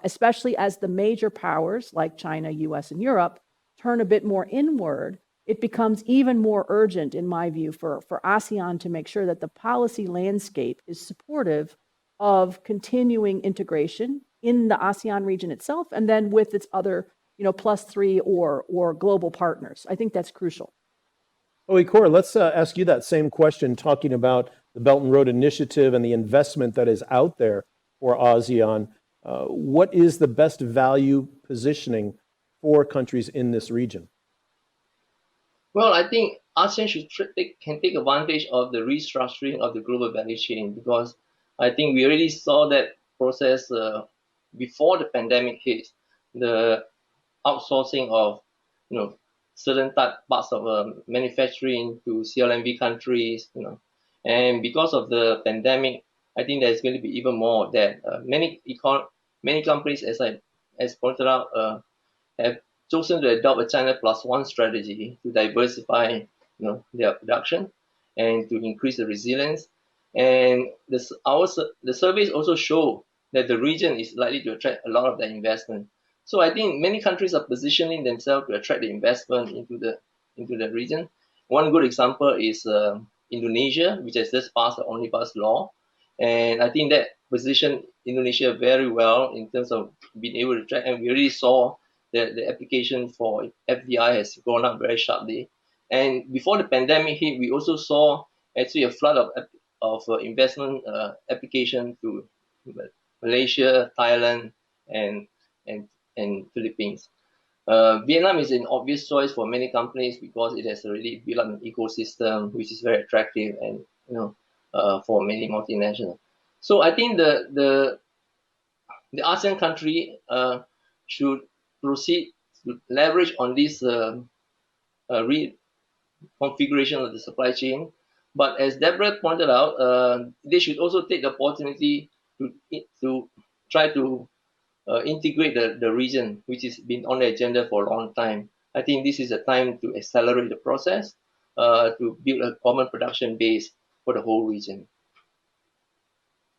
especially as the major powers like China, US, and Europe turn a bit more inward. It becomes even more urgent, in my view, for ASEAN to make sure that the policy landscape is supportive of continuing integration in the ASEAN region itself, and then with its other, +3 or global partners. I think that's crucial. Kor, let's ask you that same question, talking about the Belt and Road Initiative and the investment that is out there for ASEAN. What is the best value positioning for countries in this region? Well, I think ASEAN can take advantage of the restructuring of the global value chain, because I think we already saw that process before the pandemic hit. The outsourcing of certain parts of manufacturing to CLMV countries, and because of the pandemic, I think there's going to be even more of that. Many companies, as pointed out, have chosen to adopt a China plus one strategy to diversify, their production and to increase the resilience. And the surveys also show that the region is likely to attract a lot of that investment. So I think many countries are positioning themselves to attract the investment into the region. One good example is Indonesia, which has just passed the omnibus law, and I think that positioned Indonesia very well in terms of being able to attract. And we already saw that the application for FDI has gone up very sharply. And before the pandemic hit, we also saw actually a flood of investment application to Malaysia, Thailand, and Philippines. Vietnam is an obvious choice for many companies because it has already built up an ecosystem which is very attractive, and for many multinationals. So I think the ASEAN country should proceed to leverage on this reconfiguration of the supply chain. But as Deborah pointed out, they should also take the opportunity to try to integrate the region, which has been on the agenda for a long time. I think this is a time to accelerate the process to build a common production base for the whole region.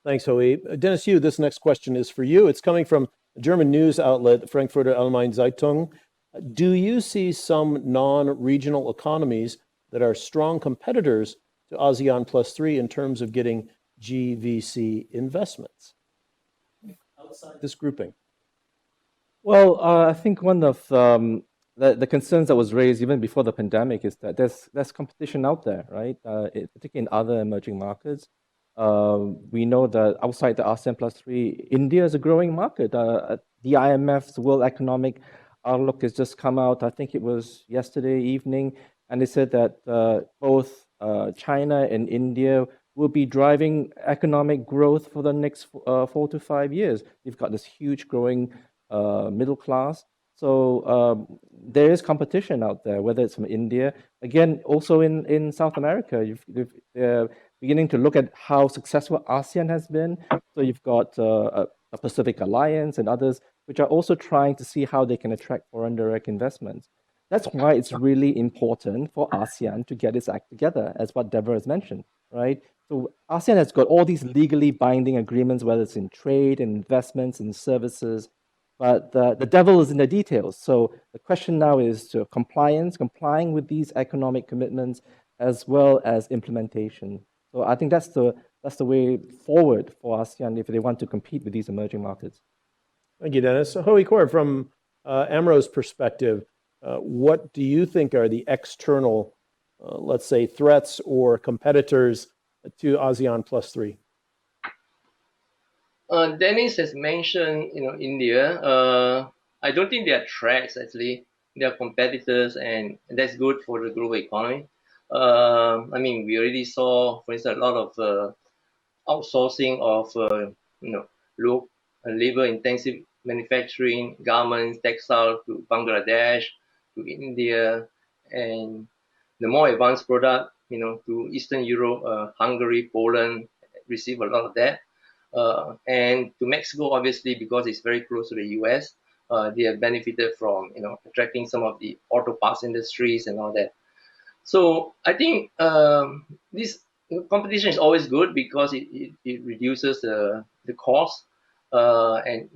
Thanks, Hui. Dennis Yu, this next question is for you. It's coming from a German news outlet, Frankfurter Allgemeine Zeitung. Do you see some non-regional economies that are strong competitors to ASEAN +3 in terms of getting GVC investments outside this grouping? Well, I think one of the concerns that was raised even before the pandemic is that there's competition out there, right? Particularly in other emerging markets. We know that outside the ASEAN +3, India is a growing market. The IMF's World Economic Outlook has just come out, I think it was yesterday evening, and they said that both China and India will be driving economic growth for the next 4 to 5 years. You've got this huge growing middle class. So there is competition out there, whether it's from India. Again, also in South America, they're beginning to look at how successful ASEAN has been. So you've got a Pacific Alliance and others, which are also trying to see how they can attract foreign direct investments. That's why it's really important for ASEAN to get its act together, as what Deborah has mentioned, right? So ASEAN has got all these legally binding agreements, whether it's in trade and investments and services, but the devil is in the details. So the question now is to complying with these economic commitments, as well as implementation. So I think that's the way forward for ASEAN if they want to compete with these emerging markets. Thank you, Dennis. So, Hui Kor, from AMRO's perspective, what do you think are the external, let's say, threats or competitors to ASEAN +3? Dennis has mentioned, India. I don't think they are threats, actually. They are competitors, and that's good for the global economy. I mean, we already saw, for instance, a lot of outsourcing of, low labor-intensive manufacturing, garments, textile to Bangladesh, to India, and the more advanced product, to Eastern Europe, Hungary, Poland, receive a lot of that. And to Mexico, obviously, because it's very close to the US, they have benefited from, attracting some of the auto parts industries and all that. So I think this competition is always good because it reduces the cost and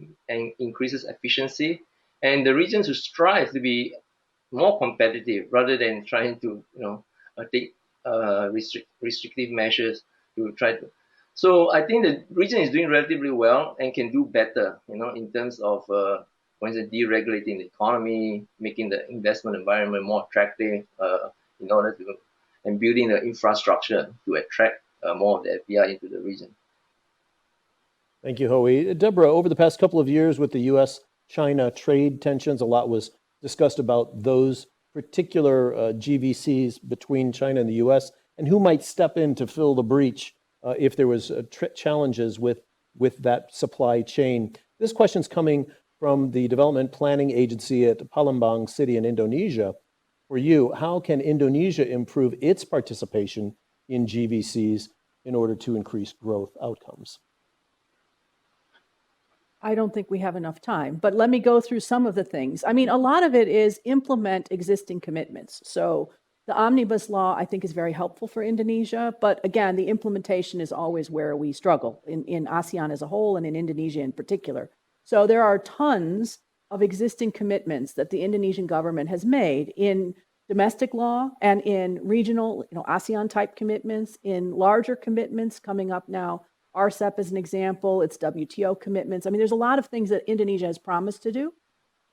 increases efficiency, and the regions who strive to be more competitive rather than trying to take restrictive measures to try to. So I think the region is doing relatively well and can do better, in terms of, for instance, deregulating the economy, making the investment environment more attractive, in order to, and building the infrastructure to attract more of the FDI into the region. Thank you, Hoey. Deborah, over the past couple of years with the US-China trade tensions, a lot was discussed about those particular GVCs between China and the US and who might step in to fill the breach if there was challenges with that supply chain. This question's coming from the Development Planning Agency at Palembang City in Indonesia. For you, how can Indonesia improve its participation in GVCs in order to increase growth outcomes? I don't think we have enough time, but let me go through some of the things. I mean, a lot of it is implement existing commitments. So the omnibus law, I think, is very helpful for Indonesia. But again, the implementation is always where we struggle in ASEAN as a whole and in Indonesia in particular. So there are tons of existing commitments that the Indonesian government has made in domestic law and in regional, ASEAN type commitments, in larger commitments coming up now. RCEP is an example, it's WTO commitments. I mean, there's a lot of things that Indonesia has promised to do.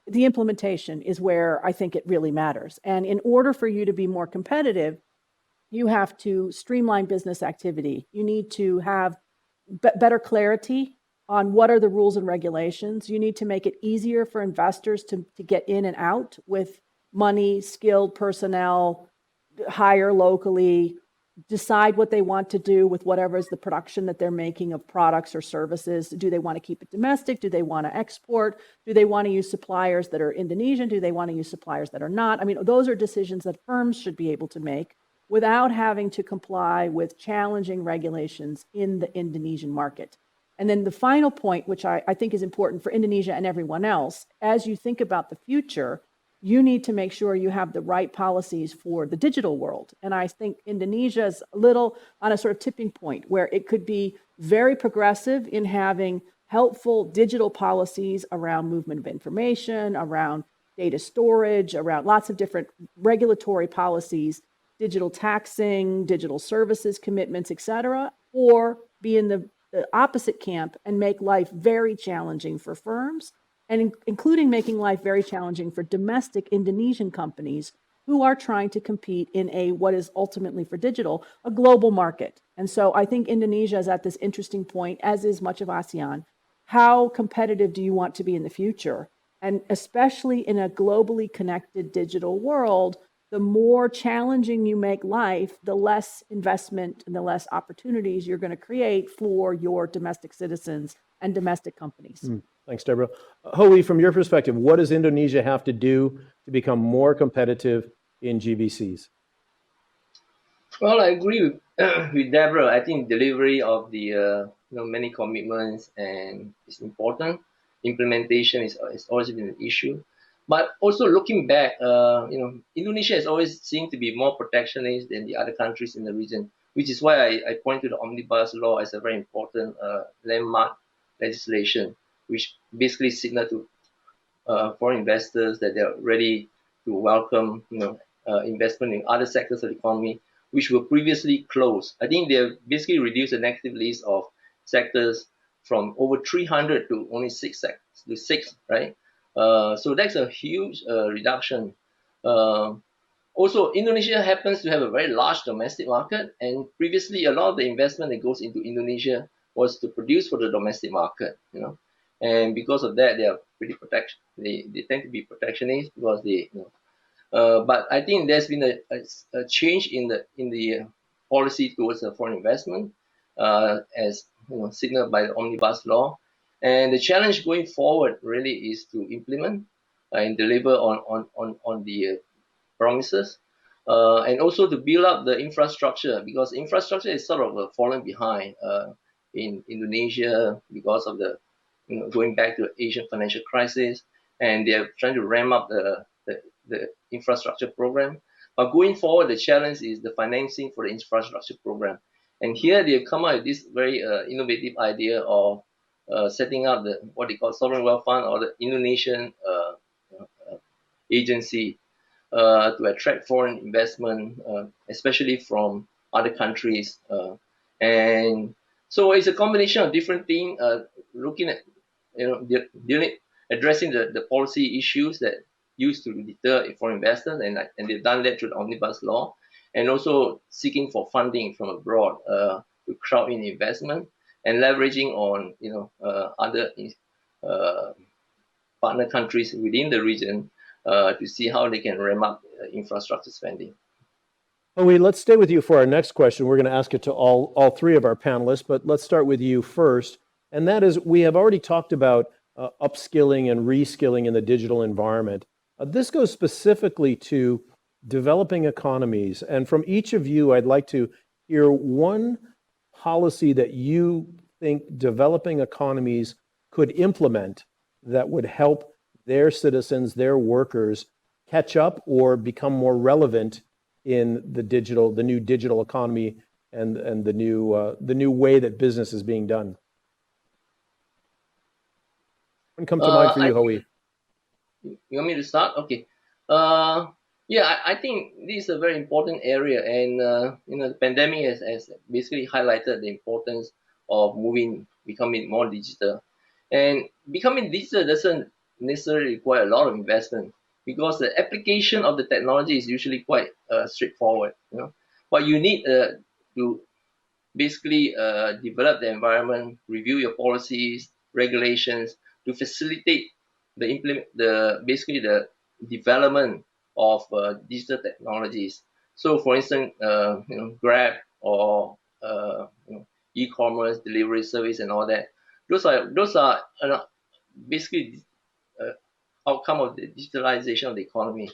The implementation is where I think it really matters. And in order for you to be more competitive, you have to streamline business activity. You need to have better clarity on what are the rules and regulations. You need to make it easier for investors to get in and out with money, skilled personnel, hire locally, decide what they want to do with whatever is the production that they're making of products or services. Do they want to keep it domestic? Do they want to export? Do they want to use suppliers that are Indonesian? Do they want to use suppliers that are not? I mean, those are decisions that firms should be able to make without having to comply with challenging regulations in the Indonesian market. And then the final point, which I think is important for Indonesia and everyone else, as you think about the future, you need to make sure you have the right policies for the digital world. And I think Indonesia is a little on a sort of tipping point where it could be very progressive in having helpful digital policies around movement of information, around data storage, around lots of different regulatory policies, digital taxing, digital services commitments, et cetera, or be in the opposite camp and make life very challenging for firms, and including making life very challenging for domestic Indonesian companies who are trying to compete in what is ultimately for digital, a global market. And so I think Indonesia is at this interesting point, as is much of ASEAN. How competitive do you want to be in the future? And especially in a globally connected digital world, the more challenging you make life, the less investment and the less opportunities you're going to create for your domestic citizens and domestic companies. Thanks, Deborah. Hoey, from your perspective, what does Indonesia have to do to become more competitive in GVCs? Well, I agree with Deborah. I think delivery of the many commitments and is important. Implementation is always been an issue. But also looking back, Indonesia has always seemed to be more protectionist than the other countries in the region, which is why I point to the omnibus law as a very important landmark legislation, which basically signal to foreign investors that they are ready to welcome investment in other sectors of the economy, which were previously closed. I think they have basically reduced the negative list of sectors from over 300 to only six, right? So that's a huge reduction. Also, Indonesia happens to have a very large domestic market, and previously a lot of the investment that goes into Indonesia was to produce for the domestic market, and because of that, they are pretty they tend to be protectionist because but I think there's been a change in the policy towards foreign investment, as signaled by the omnibus law. And the challenge going forward really is to implement and deliver on the promises, and also to build up the infrastructure, because infrastructure is sort of fallen behind in Indonesia because of the going back to the Asian financial crisis, and they're trying to ramp up the infrastructure program. But going forward, the challenge is the financing for the infrastructure program. And here they have come up with this very innovative idea of setting up what they call sovereign wealth fund, or the Indonesian agency, to attract foreign investment, especially from other countries. And so it's a combination of different things, looking at, addressing the policy issues that used to deter foreign investors, and they've done that through the omnibus law, and also seeking for funding from abroad to crowd in investment, and leveraging on other partner countries within the region to see how they can ramp up infrastructure spending. Howie, let's stay with you for our next question. We're going to ask it to all three of our panelists, but let's start with you first. And that is, we have already talked about upskilling and reskilling in the digital environment. This goes specifically to developing economies. And from each of you, I'd like to hear one policy that you think developing economies could implement that would help their citizens, their workers, catch up or become more relevant in the new digital economy and the new way that business is being done. What come to mind for you, Howie? You want me to start? Okay. Yeah, I think this is a very important area, and the pandemic has basically highlighted the importance of becoming more digital. And becoming digital doesn't necessarily require a lot of investment, because the application of the technology is usually quite straightforward. What you need to basically develop the environment, review your policies, regulations, to facilitate the development of digital technologies. So, for instance, Grab or e-commerce delivery service and all that. Those are basically outcome of the digitalization of the economy.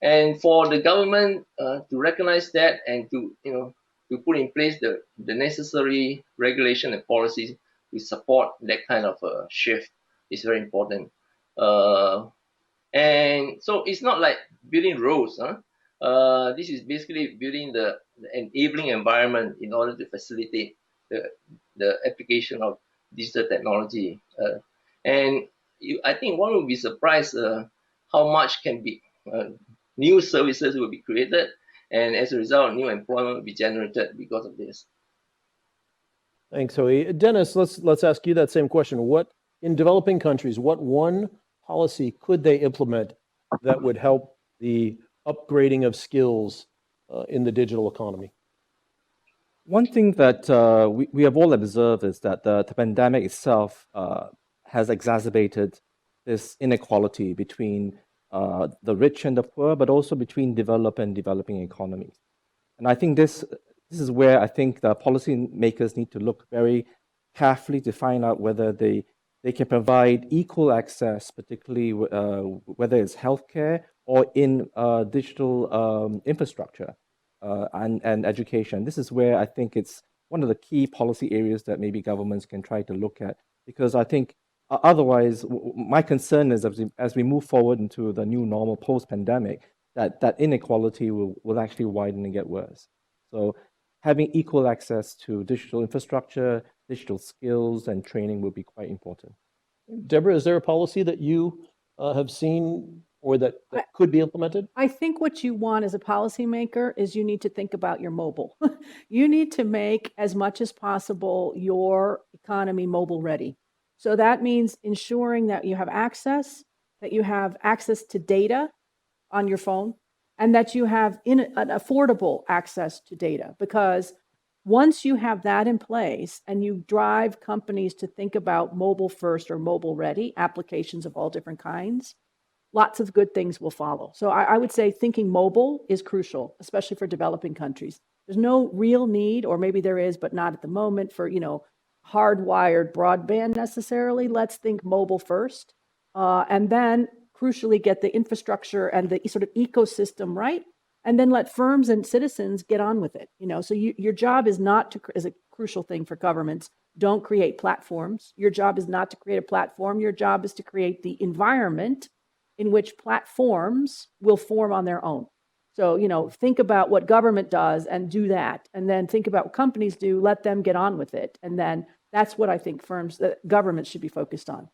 And for the government to recognize that, and to put in place the necessary regulation and policies to support that kind of shift is very important. And so it's not like building roads. This is basically building the enabling environment in order to facilitate the application of digital technology. And I think one will be surprised how much can be new services will be created, and as a result, new employment will be generated because of this. Thanks, Howie. Dennis, let's ask you that same question. What, in developing countries, what one policy could they implement that would help the upgrading of skills in the digital economy? One thing that we have all observed is that the pandemic itself has exacerbated this inequality between the rich and the poor, but also between developed and developing economies. And I think this is where I think the policymakers need to look very carefully to find out whether they can provide equal access, particularly whether it's healthcare or in digital infrastructure and education. This is where I think it's one of the key policy areas that maybe governments can try to look at, because I think otherwise, my concern is as we move forward into the new normal post-pandemic, that inequality will actually widen and get worse. So having equal access to digital infrastructure, digital skills, and training will be quite important. Deborah, is there a policy that you have seen or that could be implemented? I think what you want as a policymaker is you need to think about your mobile. You need to make as much as possible your economy mobile ready. So that means ensuring that you have access to data on your phone, and that you have an affordable access to data. Because once you have that in place and you drive companies to think about mobile first or mobile ready applications of all different kinds, lots of good things will follow. So I would say thinking mobile is crucial, especially for developing countries. There's no real need, or maybe there is, but not at the moment, for hardwired broadband necessarily. Let's think mobile first, and then crucially get the infrastructure and the sort of ecosystem right, and then let firms and citizens get on with it. So your job is not to, is a crucial thing for governments. Don't create platforms. Your job is not to create a platform. Your job is to create the environment in which platforms will form on their own. So, think about what government does and do that. And then think about what companies do, let them get on with it. And then that's what I think governments should be focused on.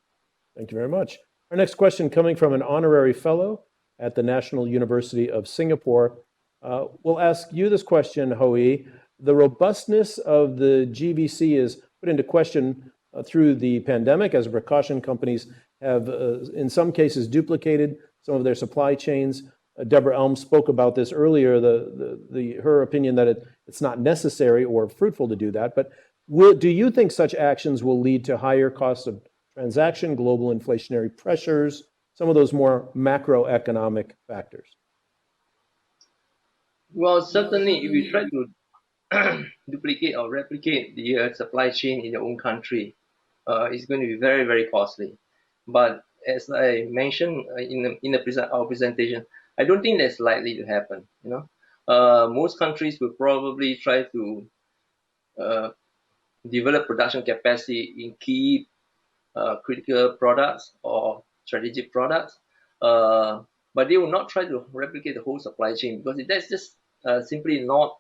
Thank you very much. Our next question coming from an honorary fellow at the National University of Singapore. We'll ask you this question, Hoi. The robustness of the GVC is put into question through the pandemic. As a precaution, companies have, in some cases, duplicated some of their supply chains. Deborah Elm spoke about this earlier, her opinion that it's not necessary or fruitful to do that. But do you think such actions will lead to higher costs of transaction, global inflationary pressures, some of those more macroeconomic factors? Well, certainly, if you try to duplicate or replicate the supply chain in your own country, it's going to be very, very costly. But as I mentioned our presentation, I don't think that's likely to happen. Most countries will probably try to develop production capacity in key critical products or strategic products, but they will not try to replicate the whole supply chain because that's just simply not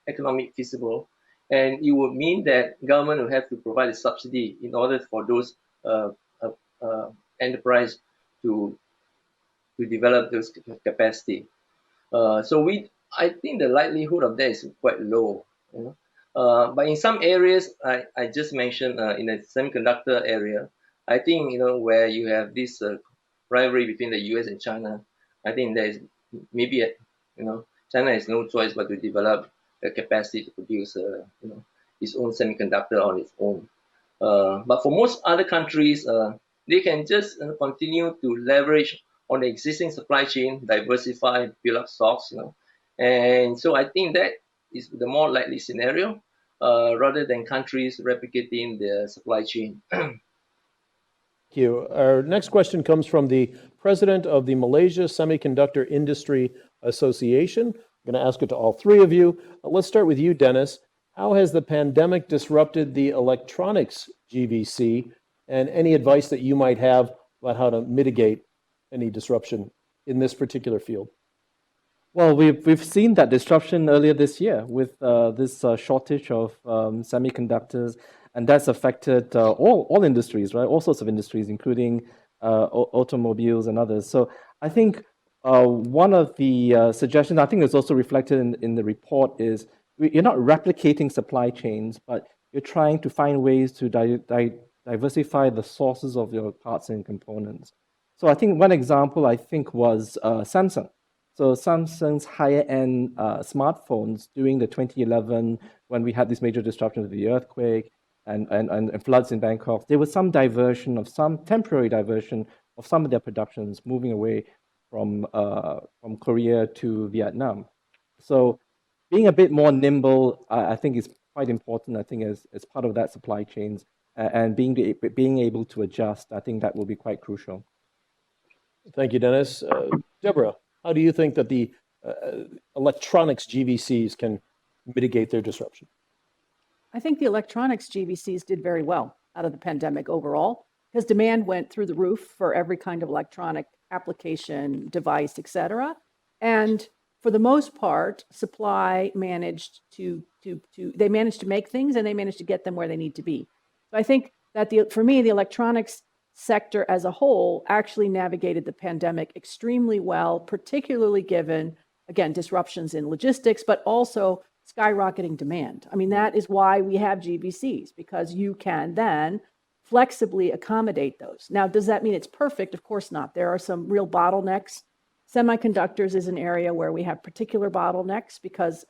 economic feasible, and it would mean that government will have to provide a subsidy in order for those enterprise to develop those capacity. I think the likelihood of that is quite low. But in some areas, I just mentioned in the semiconductor area, I think where you have this rivalry between the U.S. and China, I think there is maybe China has no choice but to develop the capacity to produce its own semiconductor on its own. But for most other countries, they can just continue to leverage on the existing supply chain, diversify, build up stocks, and so I think that is the more likely scenario, rather than countries replicating their supply chain. Thank you. Our next question comes from the president of the Malaysia Semiconductor Industry Association. I'm going to ask it to all three of you. Let's start with you, Dennis. How has the pandemic disrupted the electronics GVC, and any advice that you might have about how to mitigate any disruption in this particular field? Well, we've seen that disruption earlier this year with this shortage of semiconductors, and that's affected all industries, right? All sorts of industries, including automobiles and others. So I think one of the suggestions, I think it's also reflected in the report, is you're not replicating supply chains, but you're trying to find ways to diversify the sources of your parts and components. So I think one example, was Samsung. So Samsung's higher-end smartphones during the 2011, when we had this major disruption of the earthquake and floods in Bangkok, there was some temporary diversion of some of their productions moving away from Korea to Vietnam. So being a bit more nimble, I think, is quite important. I think as part of that supply chains and being able to adjust, I think that will be quite crucial. Thank you, Dennis. Deborah, how do you think that the electronics GVCs can mitigate their disruption? I think the electronics GVCs did very well out of the pandemic overall, because demand went through the roof for every kind of electronic application, device, et cetera. And for the most part, supply managed to make things, and they managed to get them where they need to be. So I think that for me, the electronics sector as a whole actually navigated the pandemic extremely well, particularly given, again, disruptions in logistics, but also skyrocketing demand. I mean, that is why we have GVCs, because you can then flexibly accommodate those. Now, does that mean it's perfect? Of course not. There are some real bottlenecks. Semiconductors is an area where we have particular bottlenecks because,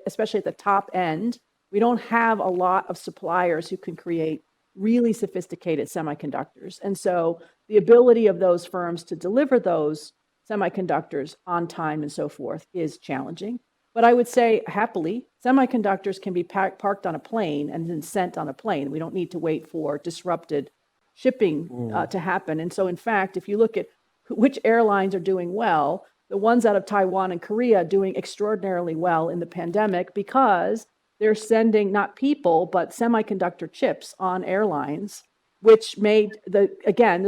especially at the top end, we don't have a lot of suppliers who can create really sophisticated semiconductors. And so the ability of those firms to deliver those semiconductors on time and so forth is challenging. But I would say, happily, semiconductors can be parked on a plane and then sent on a plane. We don't need to wait for disrupted shipping to happen. And so, in fact, if you look at which airlines are doing well, the ones out of Taiwan and Korea doing extraordinarily well in the pandemic because they're sending not people, but semiconductor chips on airlines, which made the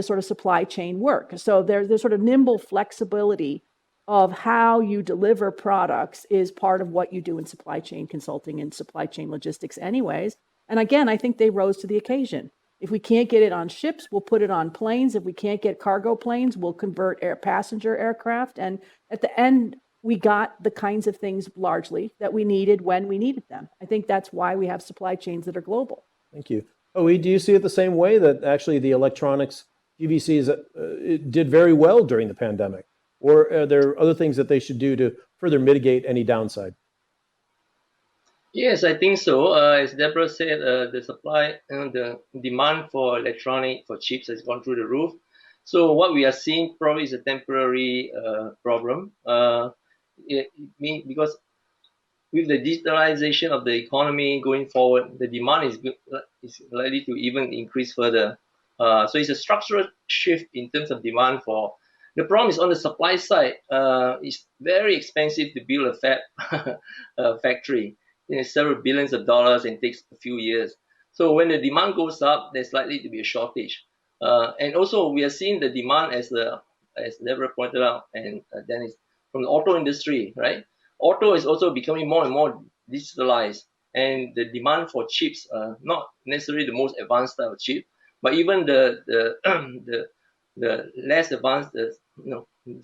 sort of supply chain work. So there's sort of nimble flexibility of how you deliver products is part of what you do in supply chain consulting and supply chain logistics anyways. And again, I think they rose to the occasion. If we can't get it on ships, we'll put it on planes. If we can't get cargo planes, we'll convert passenger aircraft. And at the end, we got the kinds of things largely that we needed when we needed them. I think that's why we have supply chains that are global. Thank you. Hui, do you see it the same way, that actually the electronics GVCs did very well during the pandemic? Or are there other things that they should do to further mitigate any downside? Yes, I think so. As Deborah said, the supply and the demand for chips has gone through the roof. So what we are seeing probably is a temporary problem. Because with the digitalization of the economy going forward, the demand is likely to even increase further. So it's a structural shift in terms of demand for. The problem is on the supply side. It's very expensive to build a factory. Several billions of dollars and takes a few years. So when the demand goes up, there's likely to be a shortage. And also we are seeing the demand as Deborah pointed out, and Dennis, from the auto industry, right? Auto is also becoming more and more digitalized, and the demand for chips, not necessarily the most advanced type of chip, but even the less advanced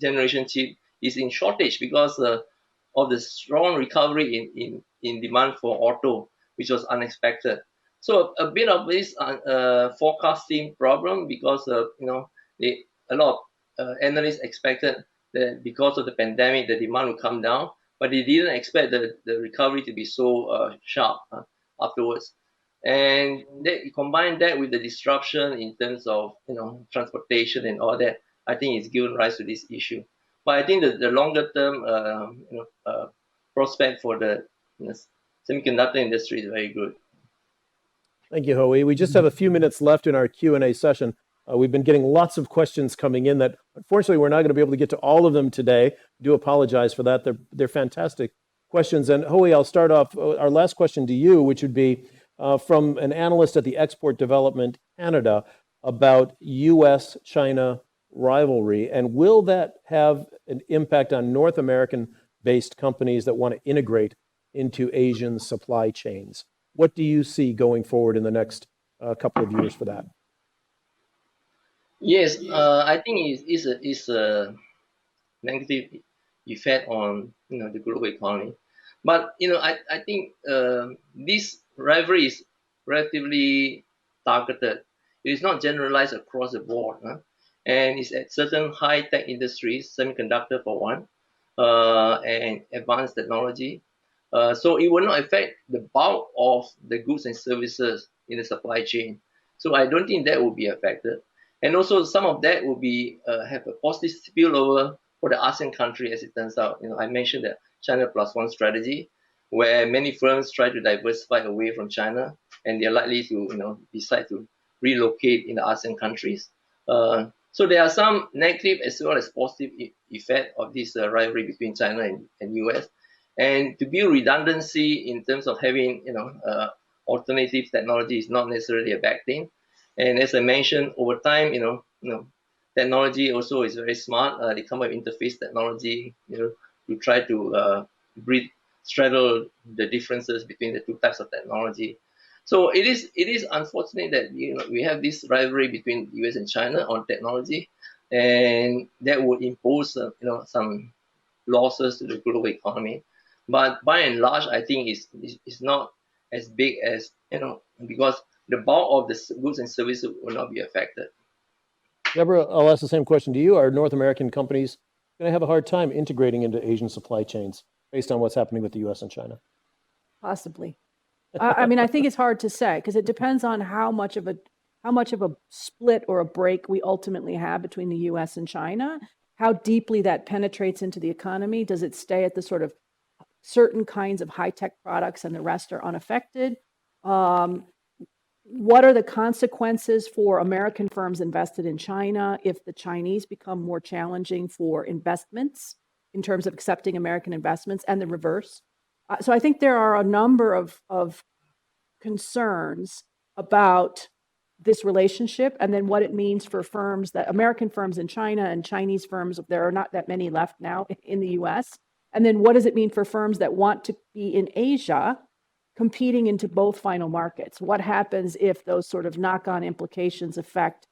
generation chip is in shortage because of the strong recovery in demand for auto, which was unexpected. So a bit of this forecasting problem, because a lot of analysts expected that because of the pandemic, the demand would come down, but they didn't expect the recovery to be so sharp afterwards. And they combine that with the disruption in terms of transportation and all that. I think it's given rise to this issue. But I think that the longer term prospect for the semiconductor industry is very good. Thank you, Hui. We just have a few minutes left in our Q&A session. We've been getting lots of questions coming in that, unfortunately, we're not going to be able to get to all of them today. I do apologize for that. They're fantastic questions. And Hui, I'll start off our last question to you, which would be from an analyst at the Export Development Canada about U.S.-China rivalry. And will that have an impact on North American-based companies that want to integrate into Asian supply chains? What do you see going forward in the next couple of years for that? Yes, I think it's a negative effect on the global economy. But I think this rivalry is relatively targeted. It is not generalized across the board, and it's at certain high-tech industries, semiconductor for one, and advanced technology. So it will not affect the bulk of the goods and services in the supply chain. So I don't think that will be affected. And also some of that will be have a positive spillover for the ASEAN country, as it turns out. I mentioned the China Plus One strategy, where many firms try to diversify away from China, and they're likely to decide to relocate in the ASEAN countries. So there are some negative as well as positive effect of this rivalry between China and US. And to build redundancy in terms of having alternative technology is not necessarily a bad thing. And as I mentioned, over time, technology also is very smart. They come up with interface technology, to try to straddle the differences between the two types of technology. So it is unfortunate that we have this rivalry between US and China on technology, and that would impose some losses to the global economy. But by and large, I think it's not as big as because the bulk of the goods and services will not be affected. Deborah, I'll ask the same question to you. Are North American companies going to have a hard time integrating into Asian supply chains based on what's happening with the US and China? Possibly. I mean, I think it's hard to say because it depends on how much of a split or a break we ultimately have between the US and China, how deeply that penetrates into the economy. Does it stay at the sort of certain kinds of high-tech products and the rest are unaffected? What are the consequences for American firms invested in China if the Chinese become more challenging for investments in terms of accepting American investments, and the reverse? So I think there are a number of concerns about this relationship, and then what it means for firms that American firms in China and Chinese firms, there are not that many left now in the US. And then what does it mean for firms that want to be in Asia competing into both final markets? What happens if those sort of knock-on implications affect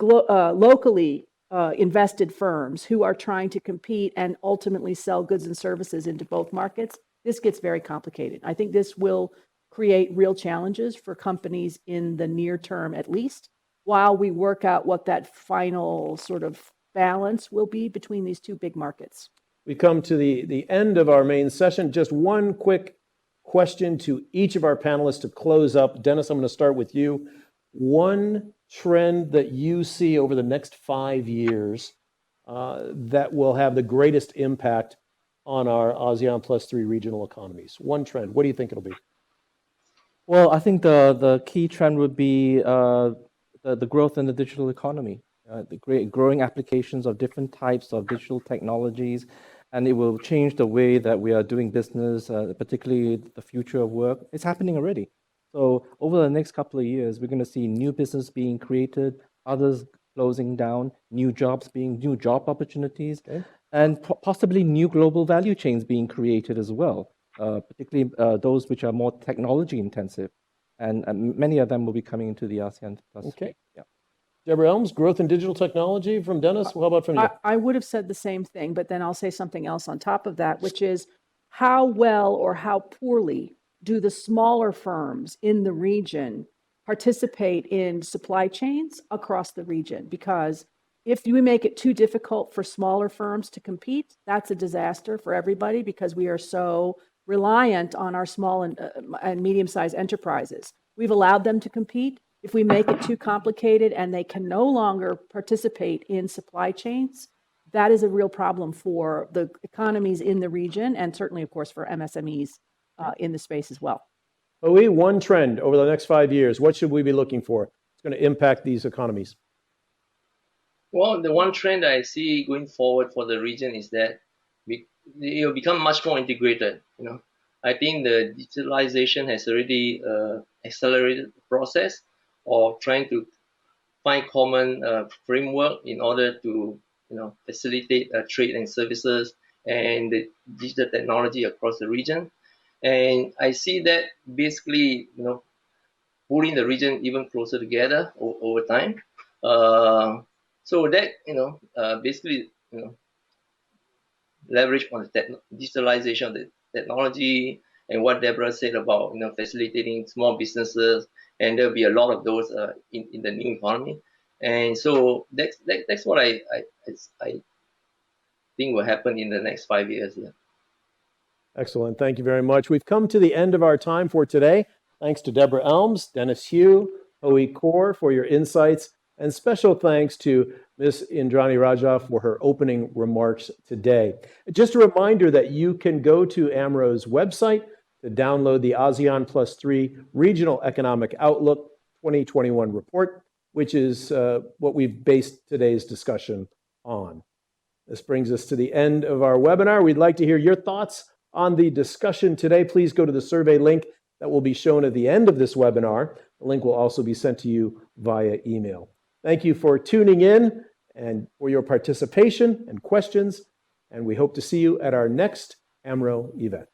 locally invested firms who are trying to compete and ultimately sell goods and services into both markets? This gets very complicated. I think this will create real challenges for companies in the near term, at least, while we work out what that final sort of balance will be between these two big markets. We come to the end of our main session. Just one quick question to each of our panelists to close up. Dennis, I'm going to start with you. One trend that you see over the next 5 years that will have the greatest impact on our ASEAN plus 3 regional economies? One trend. What do you think it'll be? Well, I think the key trend would be the growth in the digital economy, the growing applications of different types of digital technologies, and it will change the way that we are doing business, particularly the future of work. It's happening already. So over the next couple of years, we're going to see new business being created, others closing down, new job opportunities, okay, and possibly new global value chains being created as well. Particularly those which are more technology intensive, and many of them will be coming into the ASEAN Plus. Okay. Yeah. Deborah Elms, growth in digital technology from Dennis. How about from you? I would have said the same thing, but then I'll say something else on top of that, which is how well or how poorly do the smaller firms in the region participate in supply chains across the region? Because if we make it too difficult for smaller firms to compete, that's a disaster for everybody, because we are so reliant on our small and medium-sized enterprises. We've allowed them to compete. If we make it too complicated and they can no longer participate in supply chains, that is a real problem for the economies in the region, and certainly, of course, for MSMEs in the space as well. One trend over the next 5 years, what should we be looking for? It's going to impact these economies. Well, the one trend I see going forward for the region is that it will become much more integrated. I think the digitalization has already accelerated the process of trying to find common framework in order to facilitate trade and services and the digital technology across the region. And I see that basically pulling the region even closer together over time. So that basically leverage on the digitalization of the technology and what Deborah said about facilitating small businesses, and there'll be a lot of those in the new economy. And so that's what I think will happen in the next 5 years. Yeah. Excellent. Thank you very much. We've come to the end of our time for today. Thanks to Deborah Elms, Dennis Hu, Hui Kaur for your insights, and special thanks to Ms. Indrani Raja for her opening remarks today. Just a reminder that you can go to AMRO's website to download the ASEAN Plus 3 Regional Economic Outlook 2021 report, which is what we've based today's discussion on. This brings us to the end of our webinar. We'd like to hear your thoughts on the discussion today. Please go to the survey link that will be shown at the end of this webinar. The link will also be sent to you via email. Thank you for tuning in and for your participation and questions, and we hope to see you at our next AMRO event.